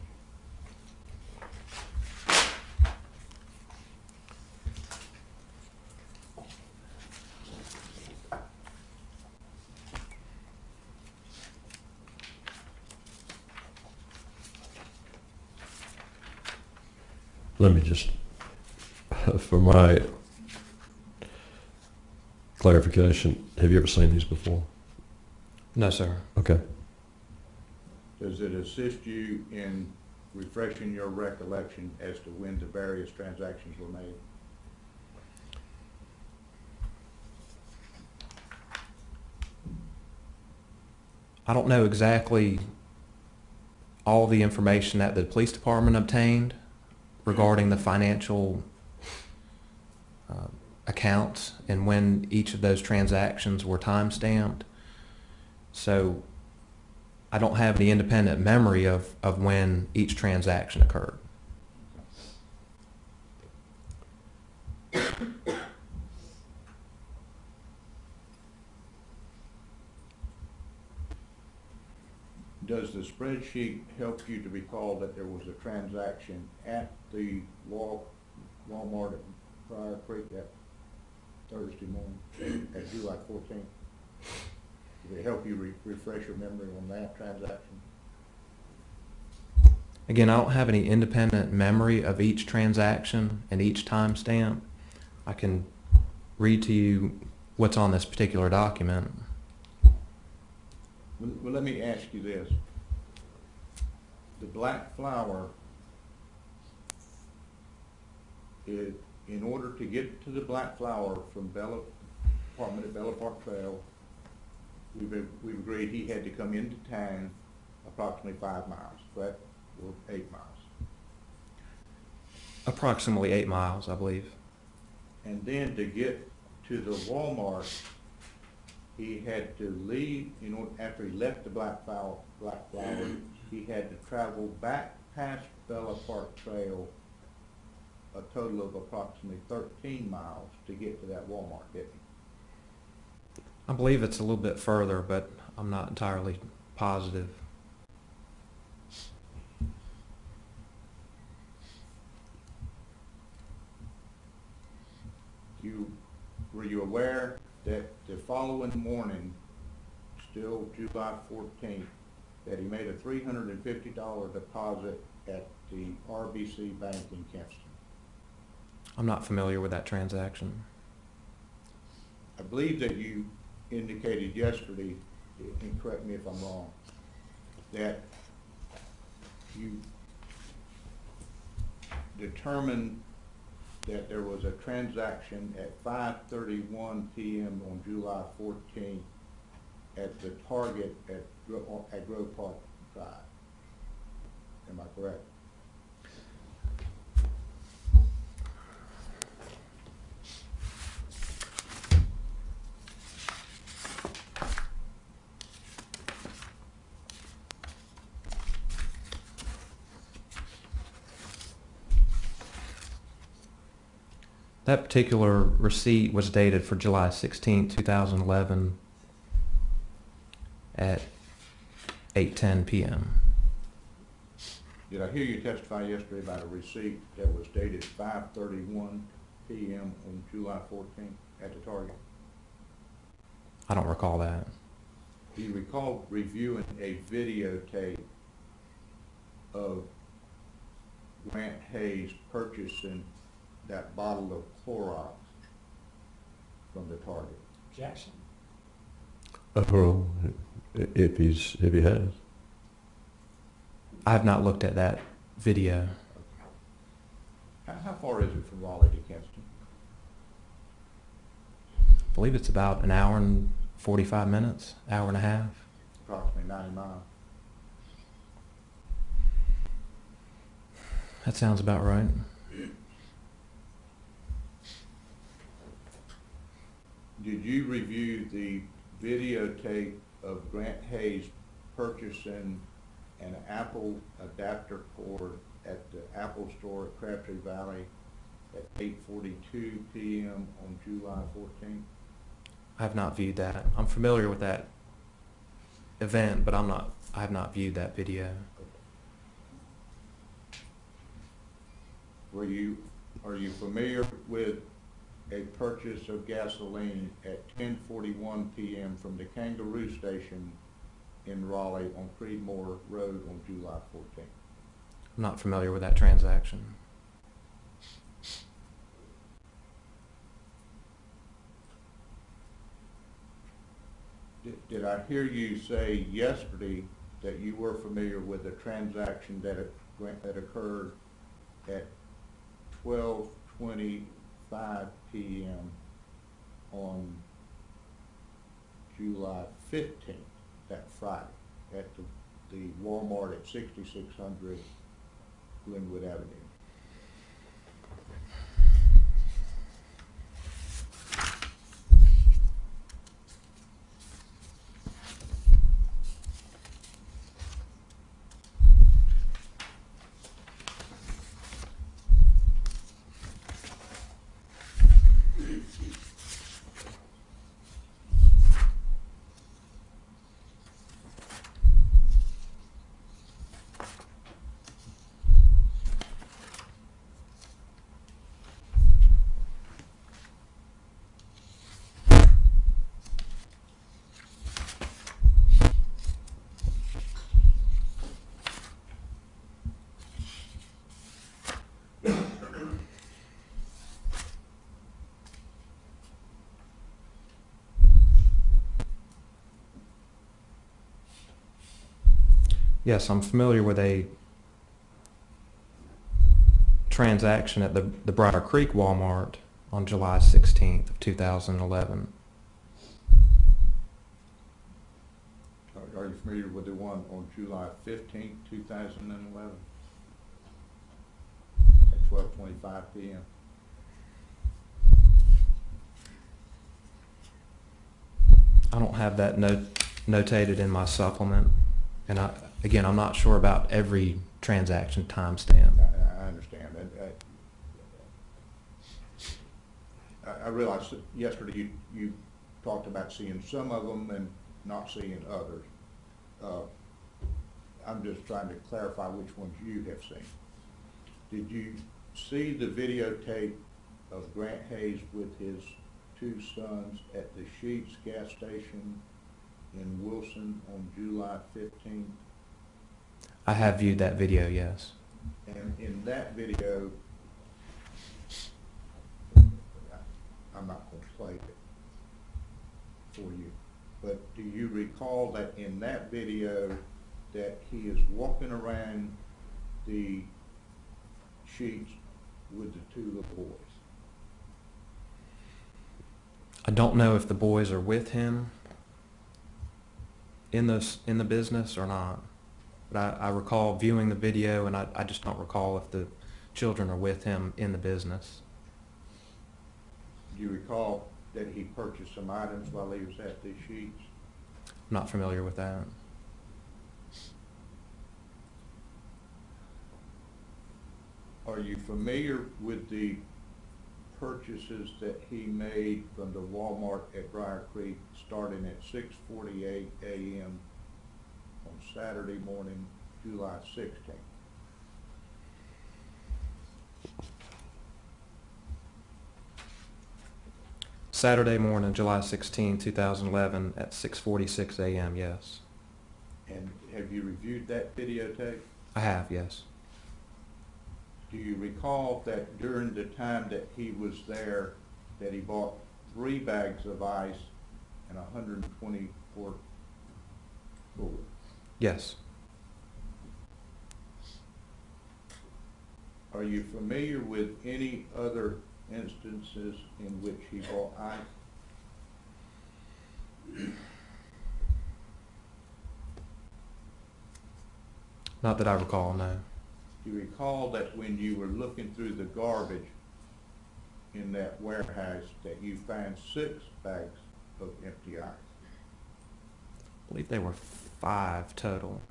Let me just, for my clarification, have you ever seen these before? No, sir. Okay. Does it assist you in refreshing your recollection as to when the various transactions were made? I don't know exactly all the information that the police department obtained regarding the financial accounts and when each of those transactions were time-stamped. So I don't have the independent memory of when each transaction occurred. Does the spreadsheet help you to recall that there was a transaction at the Walmart at Briar Creek that Thursday morning, at July 14th? Does it help you refresh your memory on that transaction? Again, I don't have any independent memory of each transaction and each timestamp. I can read to you what's on this particular document. Well, let me ask you this. The black flower, in order to get to the black flower from apartment at Bella Park Trail, we've agreed he had to come into town approximately 5 miles, correct? Or 8 miles. Approximately 8 miles, I believe. And then to get to the Walmart, he had to leave, after he left the black flower, he had to travel back past Bella Park Trail a total of approximately 13 miles to get to that Walmart, didn't he? I believe it's a little bit further, but I'm not entirely positive. Were you aware that the following morning, still July 14th, that he made a $350 deposit at the RBC Bank in Kinston? I'm not familiar with that transaction. I believe that you indicated yesterday, and correct me if I'm wrong, that you determined that there was a transaction at 5:31 p.m. on July 14th at the Target at Grove Park Drive. Am I correct? That particular receipt was dated for July 16, 2011 at 8:10 p.m. Did I hear you testify yesterday about a receipt that was dated 5:31 p.m. on July 14th at the Target? I don't recall that. Do you recall reviewing a videotape of Grant Hayes purchasing that bottle of Clorox from the Target? Objection. Well, if he has. I have not looked at that video. How far is it from Raleigh to Kinston? I believe it's about an hour and 45 minutes, hour and a half. Approximately 90 miles. That sounds about right. Did you review the videotape of Grant Hayes purchasing an Apple adapter cord at the Apple store at Crabtree Valley at 8:42 p.m. on July 14th? I have not viewed that. I'm familiar with that event, but I have not viewed that video. Are you familiar with a purchase of gasoline at 10:41 p.m. from the Kangaroo Station in Raleigh on Creedmoor Road on July 14th? I'm not familiar with that transaction. Did I hear you say yesterday that you were familiar with a transaction that occurred at 12:25 p.m. on July 15th, that Friday, at the Walmart at 6600 Glenwood Avenue? Yes, I'm familiar with a transaction at the Briar Creek Walmart on July 16th of 2011. Are you familiar with the one on July 15th, 2011 at 12:25 p.m.? I don't have that notated in my supplement, and I'm not sure about every transaction timestamp. I understand. I realized that yesterday you talked about seeing some of them and not seeing others. I'm just trying to clarify which ones you have seen. Did you see the videotape of Grant Hayes with his two sons at the Sheetz gas station in Wilson on July 15th? I have viewed that video, yes. And in that video, I'm not going to play it for you, but do you recall that in that video that he is walking around the Sheetz with the two little boys? I don't know if the boys are with him in the business or not. But I recall viewing the video, and I just don't recall if the children are with him in the business. Do you recall that he purchased some items while he was at the Sheetz? I'm not familiar with that. Are you familiar with the purchases that he made from the Walmart at Briar Creek starting at 6:48 a.m. on Saturday morning, July 16th? Saturday morning, July 16, 2011 at 6:46 a.m., yes. And have you reviewed that videotape? I have, yes. Do you recall that during the time that he was there, that he bought 3 bags of ice and 124 coolers? Yes. Are you familiar with any other instances in which he bought ice? Not that I recall, no. Do you recall that when you were looking through the garbage in that warehouse that you found 6 bags of empty ice? I believe there were 5 total.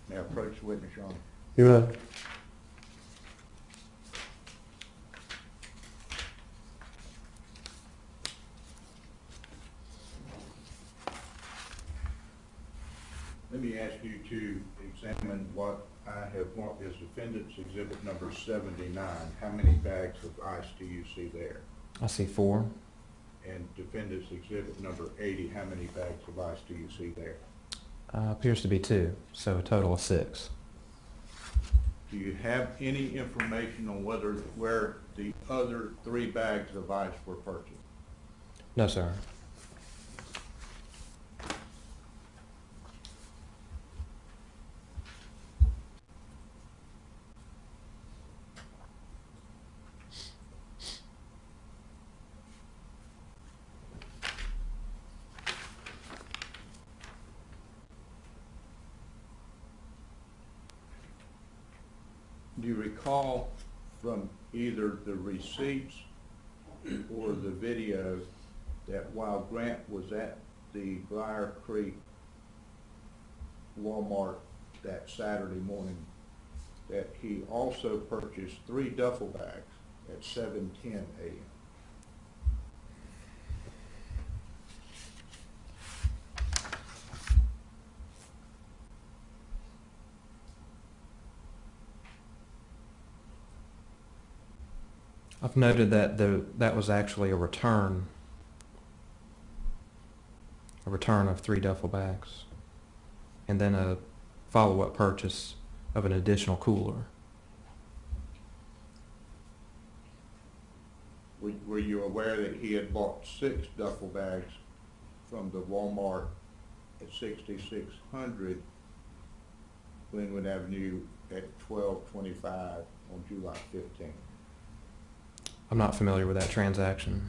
Now approach the witness, Your Honor. You may. Let me ask you to examine what I have marked as Defendant's Exhibit number 79. How many bags of ice do you see there? I see 4. And Defendant's Exhibit number 80, how many bags of ice do you see there? Appears to be 2, so a total of 6. Do you have any information on where the other 3 bags of ice were purchased? No, sir. Do you recall from either the receipts or the video that while Grant was at the Briar Creek Walmart that Saturday morning, that he also purchased 3 duffel bags at 7:10 a.m.? I've noted that that was actually a return of 3 duffel bags, and then a follow-up purchase of an additional cooler. Were you aware that he had bought 6 duffel bags from the Walmart at 6600 Glenwood Avenue at 12:25 on July 15th? I'm not familiar with that transaction.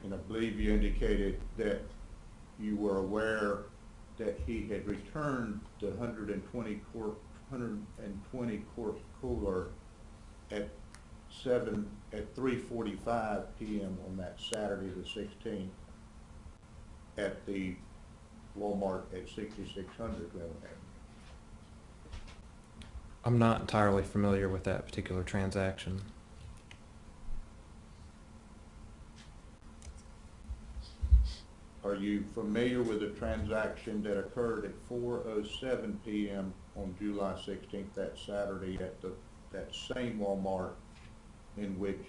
And I believe you indicated that you were aware that he had returned the 120 quart cooler at 3:45 p.m. on that Saturday the 16th at the Walmart at 6600 Glenwood Avenue. I'm not entirely familiar with that particular transaction. Are you familiar with the transaction that occurred at 4:07 p.m. on July 16th, that Saturday, at that same Walmart in which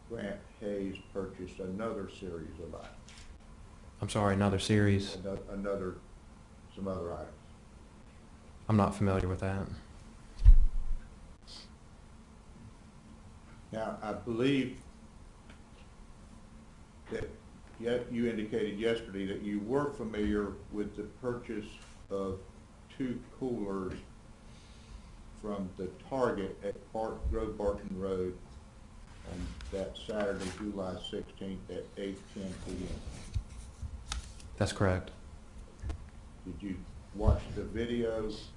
Grant Hayes purchased another series of items? I'm sorry, another series? Some other items. I'm not familiar with that. Now, I believe that you indicated yesterday that you were familiar with the purchase of 2 coolers from the Target at Grove Barton Road on that Saturday, July 16th at 8:10 p.m. That's correct. Did you watch the videos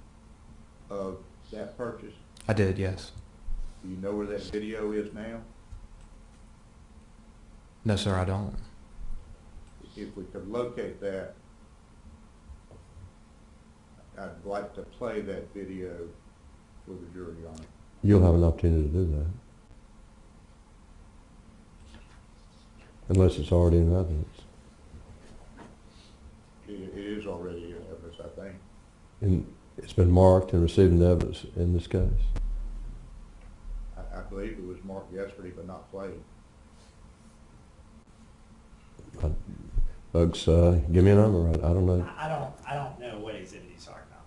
of that purchase? I did, yes. Do you know where that video is now? No, sir, I don't. If we could locate that, I'd like to play that video for the jury on it. You'll have an opportunity to do that. Unless it's already in evidence. It is already in evidence, I think. And it's been marked and received in evidence in this case. I believe it was marked yesterday, but not played. Folks, give me a number. I don't know. I don't know what exhibit he's talking about.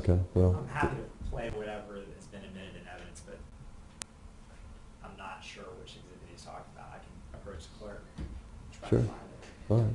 Okay, well. I'm happy to play whatever has been admitted in evidence, but I'm not sure which exhibit he's talking about. I can approach the clerk and try Sure. to find it. All right.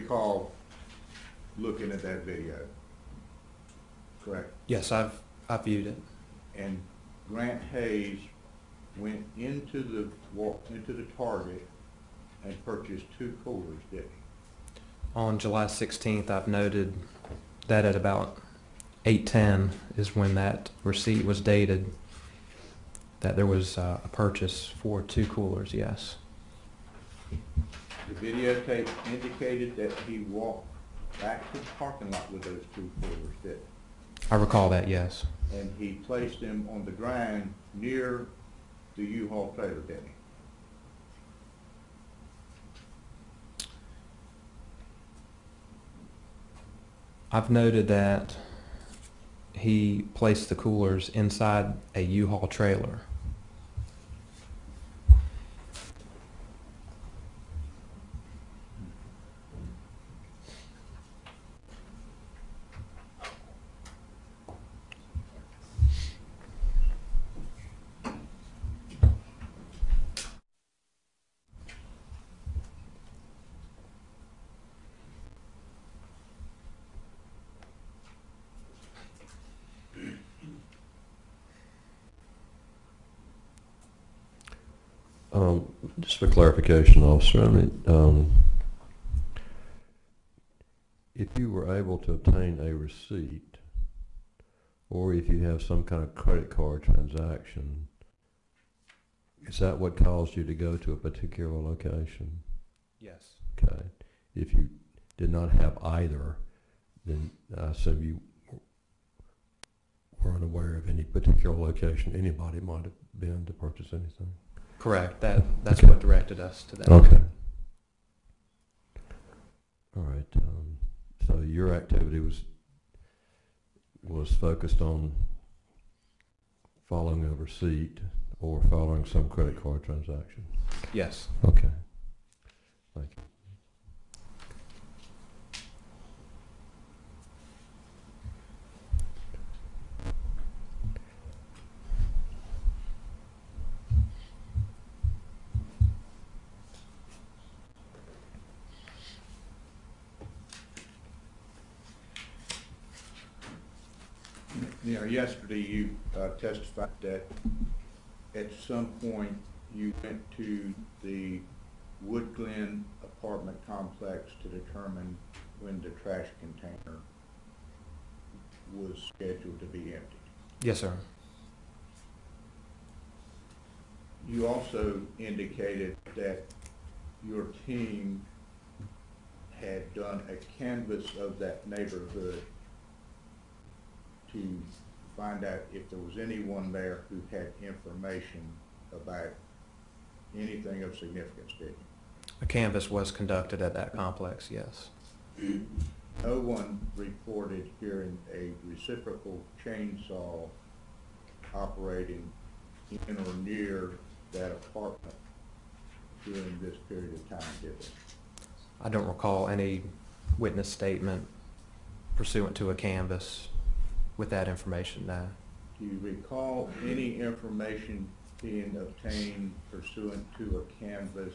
recall looking at that video, correct? Yes, I've viewed it. And Grant Hayes went into the Target and purchased 2 coolers, didn't he? On July 16th, I've noted that at about 8:10 is when that receipt was dated, that there was a purchase for 2 coolers, yes. The videotape indicated that he walked back to the parking lot with those 2 coolers, didn't he? I recall that, yes. And he placed them on the ground near the U-Haul trailer, didn't he? I've noted that he placed the coolers inside a U-Haul trailer. Just for clarification, officer, I mean, if you were able to obtain a receipt, or if you have some kind of credit card transaction, is that what caused you to go to a particular location? Yes. Okay. If you did not have either, then I assume you were unaware of any particular location anybody might have been to purchase anything. Correct. That's Okay. what directed us to that. Okay. All right. So your activity was focused on following a receipt or following some credit card transaction. Yes. Okay. Thank you. You know, yesterday you testified that at some point you went to the Wood Glen apartment complex to determine when the trash container was scheduled to be emptied. Yes, sir. You also indicated that your team had done a canvass of that neighborhood to find out if there was anyone there who had information about anything of significance, did you? A canvass was conducted at that complex, yes. No one reported hearing a reciprocal chainsaw operating in or near that apartment during this period of time, did they? I don't recall any witness statement pursuant to a canvass with that information now. Do you recall any information being obtained pursuant to a canvass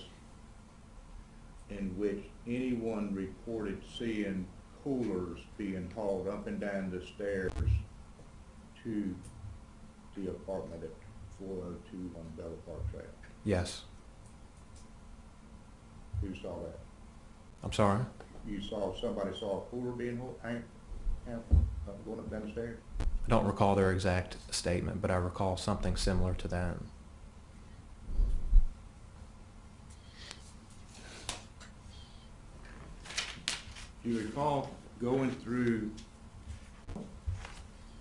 in which anyone reported seeing coolers being hauled up and down the stairs to the apartment at 402 on Bella Park Trail? Yes. Who saw that? I'm sorry? Somebody saw a cooler being going up down the stairs? I don't recall their exact statement, but I recall something similar to that. Do you recall going through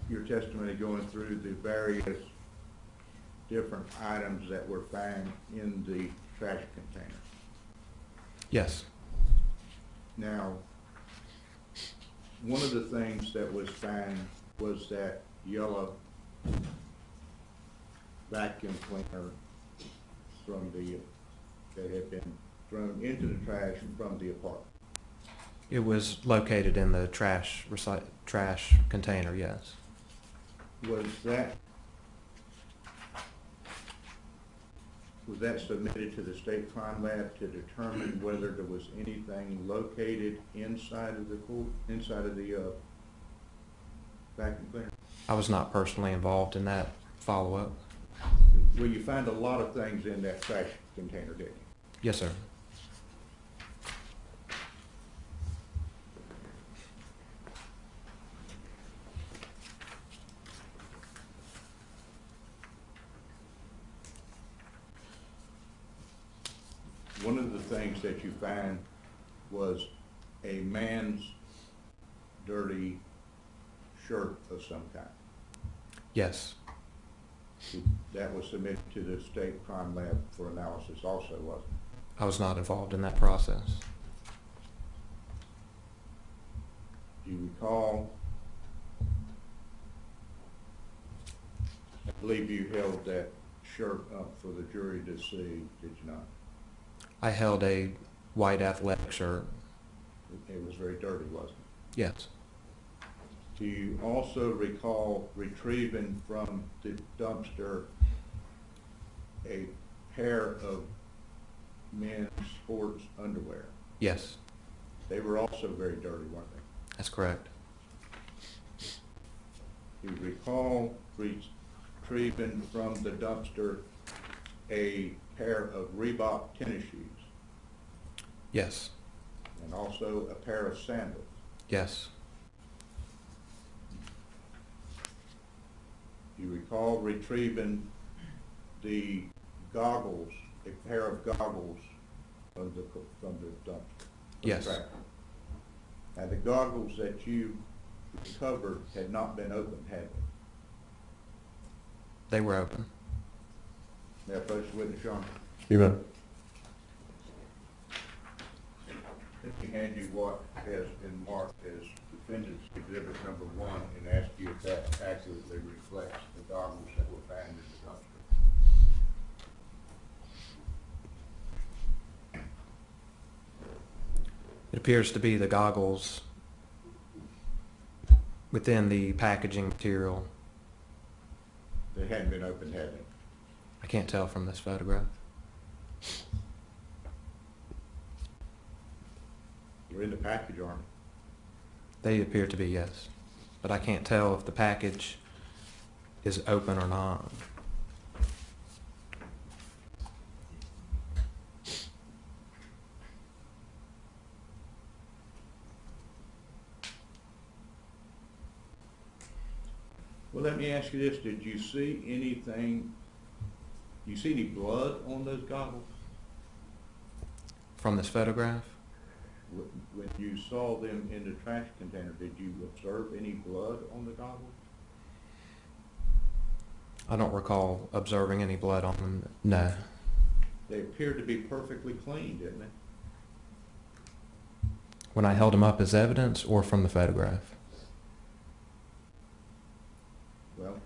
your testimony, going through the various different items that were found in the trash container? Yes. Now, one of the things that was found was that yellow vacuum cleaner that had been thrown into the trash from the apartment. It was located in the trash container, yes. Was that submitted to the state crime lab to determine whether there was anything located inside of the vacuum cleaner? I was not personally involved in that follow-up. Well, you find a lot of things in that trash container, didn't you? Yes, sir. One of the things that you found was a man's dirty shirt of some kind. Yes. That was submitted to the state crime lab for analysis also, wasn't it? I was not involved in that process. Do you recall, I believe you held that shirt up for the jury to see, did you not? I held a white athletic shirt. It was very dirty, wasn't it? Yes. Do you also recall retrieving from the dumpster a pair of men's sports underwear? Yes. They were also very dirty, weren't they? That's correct. Do you recall retrieving from the dumpster a pair of Reebok tennis shoes Yes. and also a pair of sandals? Yes. Do you recall retrieving the goggles, a pair of goggles from the dumpster? Yes. Track? Now, the goggles that you recovered had not been opened, had they? They were open. May I approach the witness, Sean? You may. Let me hand you what has been marked as defendant's exhibit number 1 and ask you if that accurately reflects the goggles that were found in the dumpster. It appears to be the goggles within the packaging material. They hadn't been opened, had they? I can't tell from this photograph. They're in the package, aren't They appear to be, yes. But I can't tell if the package is open or not. Well, let me ask you this. Did you see anything, you see any blood on those goggles? From this photograph? When you saw them in the trash container, did you observe any blood on the goggles? I don't recall observing any blood on them. No. They appeared to be perfectly clean, didn't they? When I held them up as evidence or from the photograph? Well,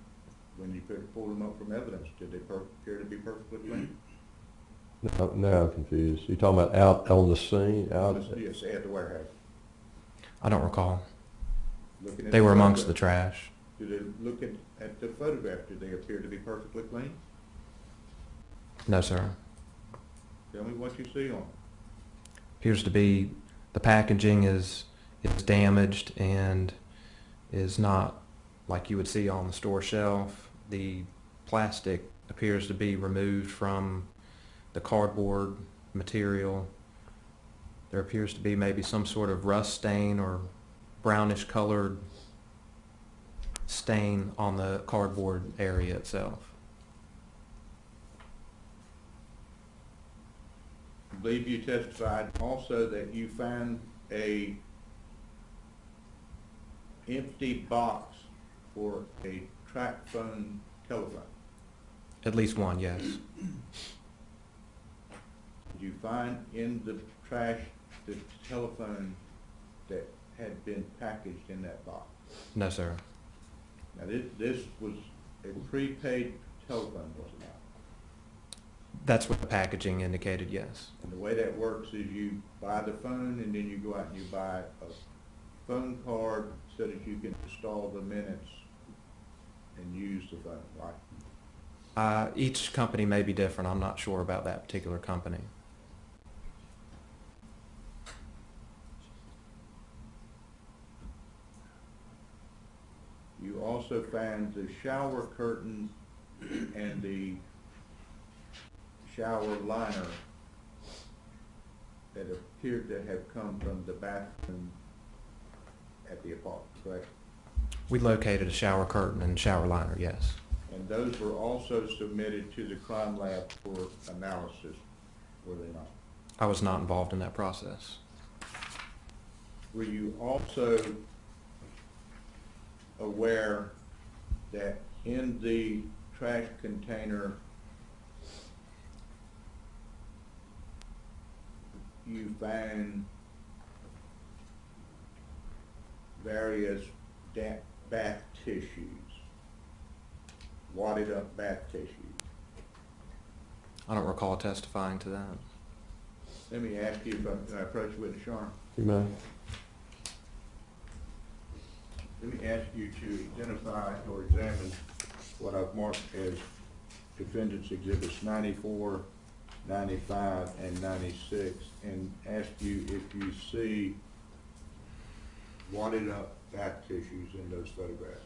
when you pulled them up from evidence, did they appear to be perfectly clean? Now I'm confused. You talking about out on the scene? Out? Yes, at the warehouse. I don't recall. Looking at They the were amongst the photograph, trash. Did they look at the photograph, did they appear to be perfectly clean? No, sir. Tell me what you see on them. Appears to be the packaging is damaged and is not like you would see on the store shelf. The plastic appears to be removed from the cardboard material. There appears to be maybe some sort of rust stain or brownish colored stain on the cardboard area itself. I believe you testified also that you found a empty box for a track phone telephone. At least one, yes. Did you find in the trash the telephone that had been packaged in that box? No, sir. Now this was a prepaid telephone, was it not? That's what the packaging indicated, yes. And the way that works is you buy the phone and then you go out and you buy a phone card so that you can install the minutes and use the phone, right? Each company may be different. I'm not sure about that particular company. You also found the shower curtain and the shower liner that appeared to have come from the bathroom at the apartment, correct? We located a shower curtain and shower liner, yes. And those were also submitted to the crime lab for analysis, were they not? I was not involved in that process. Were you also aware that in the trash container you found various bath tissues, wadded up bath tissues? I don't recall testifying to that. Let me ask you, if I approach witness Sharm, You may. let me ask you to identify or examine what I've marked as defendants exhibits 94, 95, and 96, and ask you if you see wadded up bath tissues in those photographs.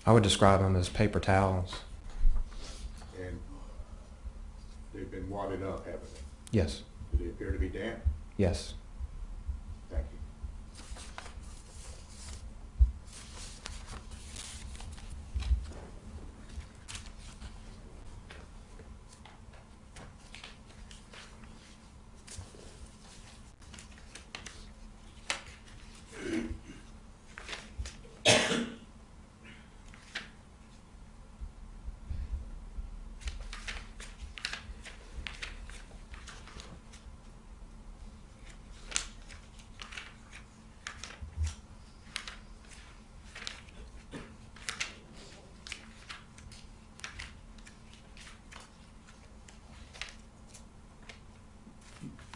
I would describe them as paper towels. And they've been wadded up, haven't they? Yes. Do they appear to be damp? Yes. Thank you.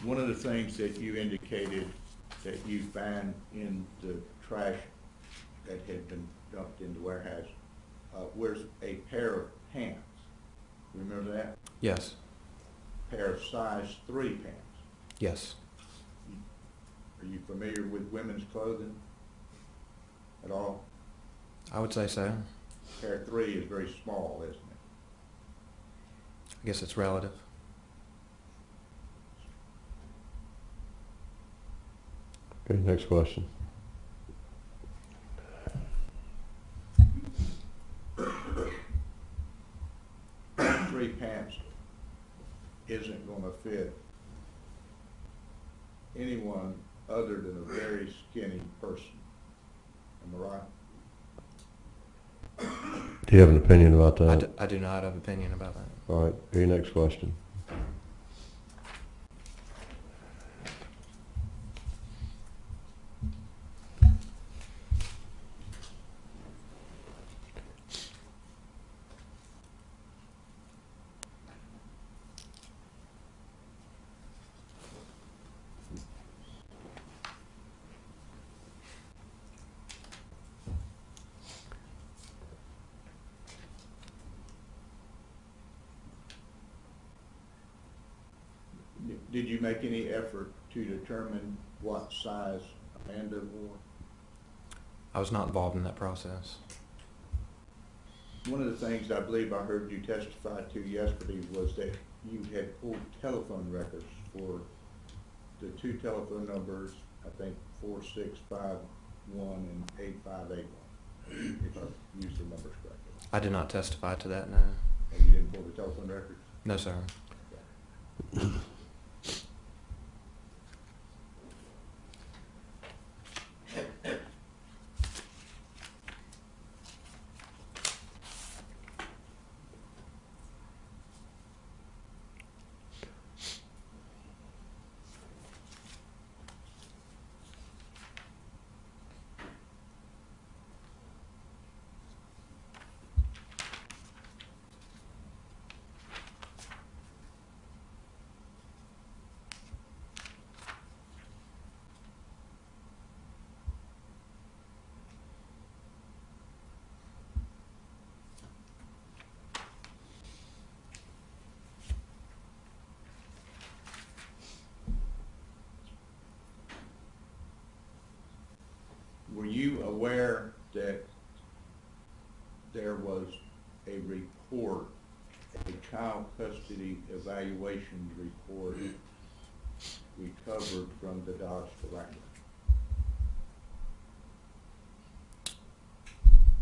One of the things that you indicated that you found in the trash that had been dumped in the warehouse was a pair of pants. Remember that? Yes. Pair of size 3 pants. Yes. Are you familiar with women's clothing at all? I would say so. Pair 3 is very small, isn't it? I guess it's relative. Okay, next question. Three pants isn't going to fit anyone other than a very skinny person. Am I right? Do you have an opinion about that? I do not have an opinion about that. All right, your next question. Did you make any effort to determine what size Amanda wore? I was not involved in that process. One of the things I believe I heard you testify to yesterday was that you had pulled telephone records for the two telephone numbers, I think 4651 and 8581, if I used the numbers correctly. I did not testify to that, no. And you didn't pull the telephone records? No, sir. aware that there was a report, a child custody evaluation report recovered from the Dodge Durango?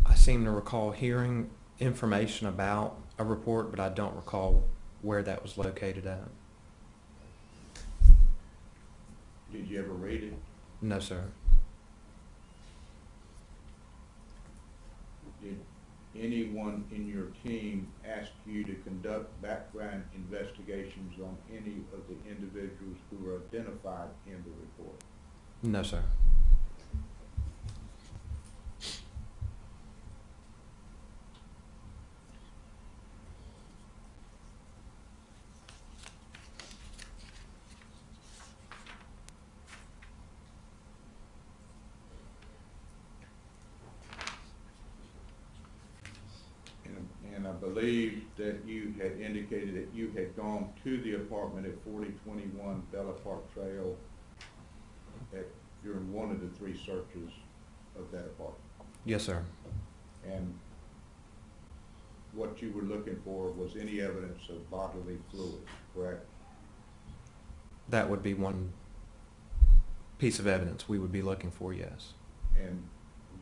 I seem to recall hearing information about a report, but I don't recall where that was located at. Did you ever read it? No, sir. Did anyone in your team ask you to conduct background investigations on any of the individuals who were identified in the report? No, sir. And I believe that you had indicated that you had gone to the apartment at 4021 Bella Park Trail during one of the 3 searches of that apartment. Yes, sir. And what you were looking for was any evidence of bodily fluids, correct? That would be one piece of evidence we would be looking for, yes. And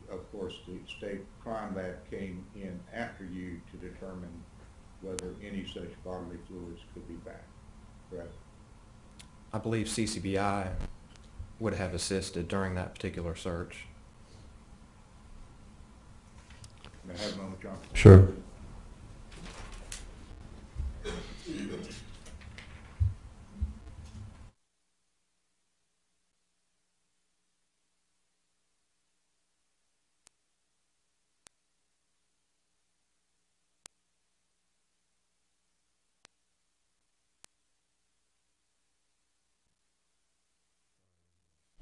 of course, the state crime lab came in after you to determine whether any such bodily fluids could be found, correct? I believe CCBI would have assisted during that particular search. May I have a moment, John? Sure.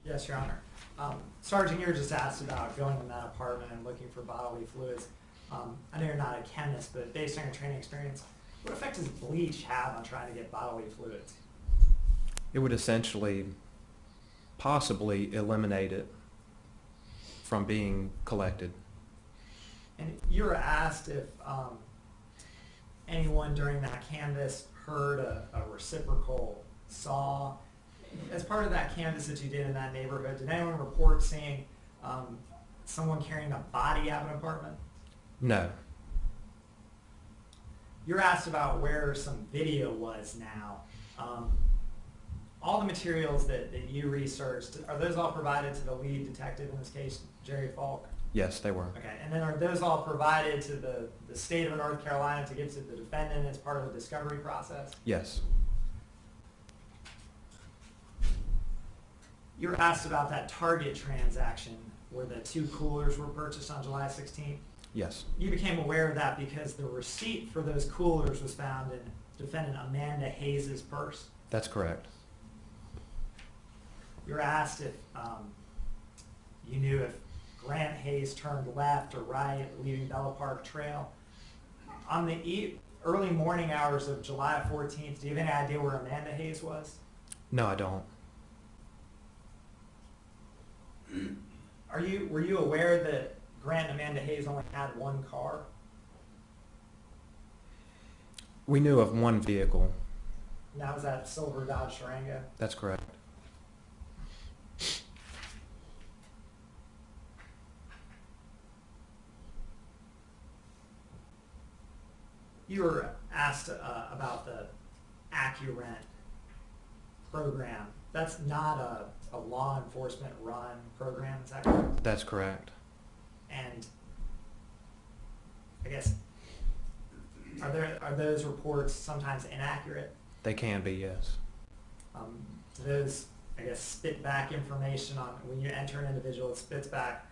Yes, Your Honor. Sergeant, you were just asked about going in that apartment and looking for bodily fluids. I know you're not a chemist, but based on your training experience, what effect does bleach have on trying to get bodily fluids? It would essentially possibly eliminate it from being collected. And you were asked if anyone during that canvass heard a reciprocal saw. As part of that canvass that you did in that neighborhood, did anyone report seeing someone carrying a body out of an apartment? No. You're asked about where some video was now. All the materials that you researched, are those all provided to the lead detective in this case, Jerry Falk? Yes, they were. Okay, and then are those all provided to the state of North Carolina to give to the defendant as part of the discovery process? Yes. You were asked about that Target transaction where the 2 coolers were purchased on July 16th. Yes. You became aware of that because the receipt for those coolers was found in defendant Amanda Hayes' purse. That's correct. You were asked if you knew if Grant Hayes turned left or right, leaving Bella Park Trail. On the early morning hours of July 14th, do you have any idea where Amanda Hayes was? No, I don't. Were you aware that Grant and Amanda Hayes only had 1 car? We knew of 1 vehicle. And that was that silver Dodge Durango? That's correct. You were asked about the AccuRent program. That's not a law enforcement run program, is that correct? That's correct. And I guess, are those reports sometimes inaccurate? They can be, yes. Do those, I guess, spit back information on, when you enter an individual, it spits back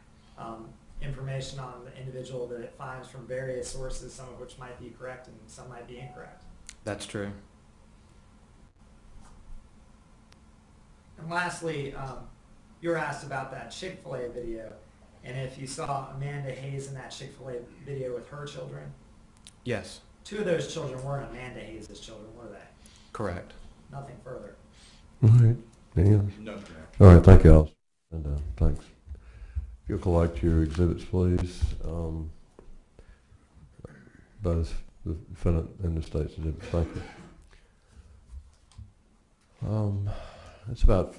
information on the individual that it finds from various sources, some of which might be correct and some might be incorrect? That's true. And lastly, you were asked about that Chick-fil-A video, and if you saw Amanda Hayes in that Chick-fil-A video with her children. Yes. 2 of those children weren't Amanda Hayes' children, were they? Correct. Nothing further. All right. Any others? No, sir. All right. Thank you, Alice. And thanks. If you'll collect your exhibits, please. Both the defendant and the state's exhibits. Thank you. It's about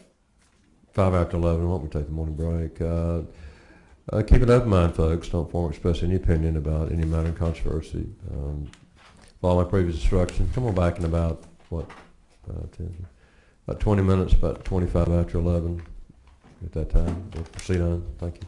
5 after 11. Why don't we take the morning break? Keep an open mind, folks. Don't form or express any opinion about any matter of controversy. Follow my previous instructions. Come on back in about, what, 20 minutes, about 25 after 11. At that time, we'll proceed on. Thank you.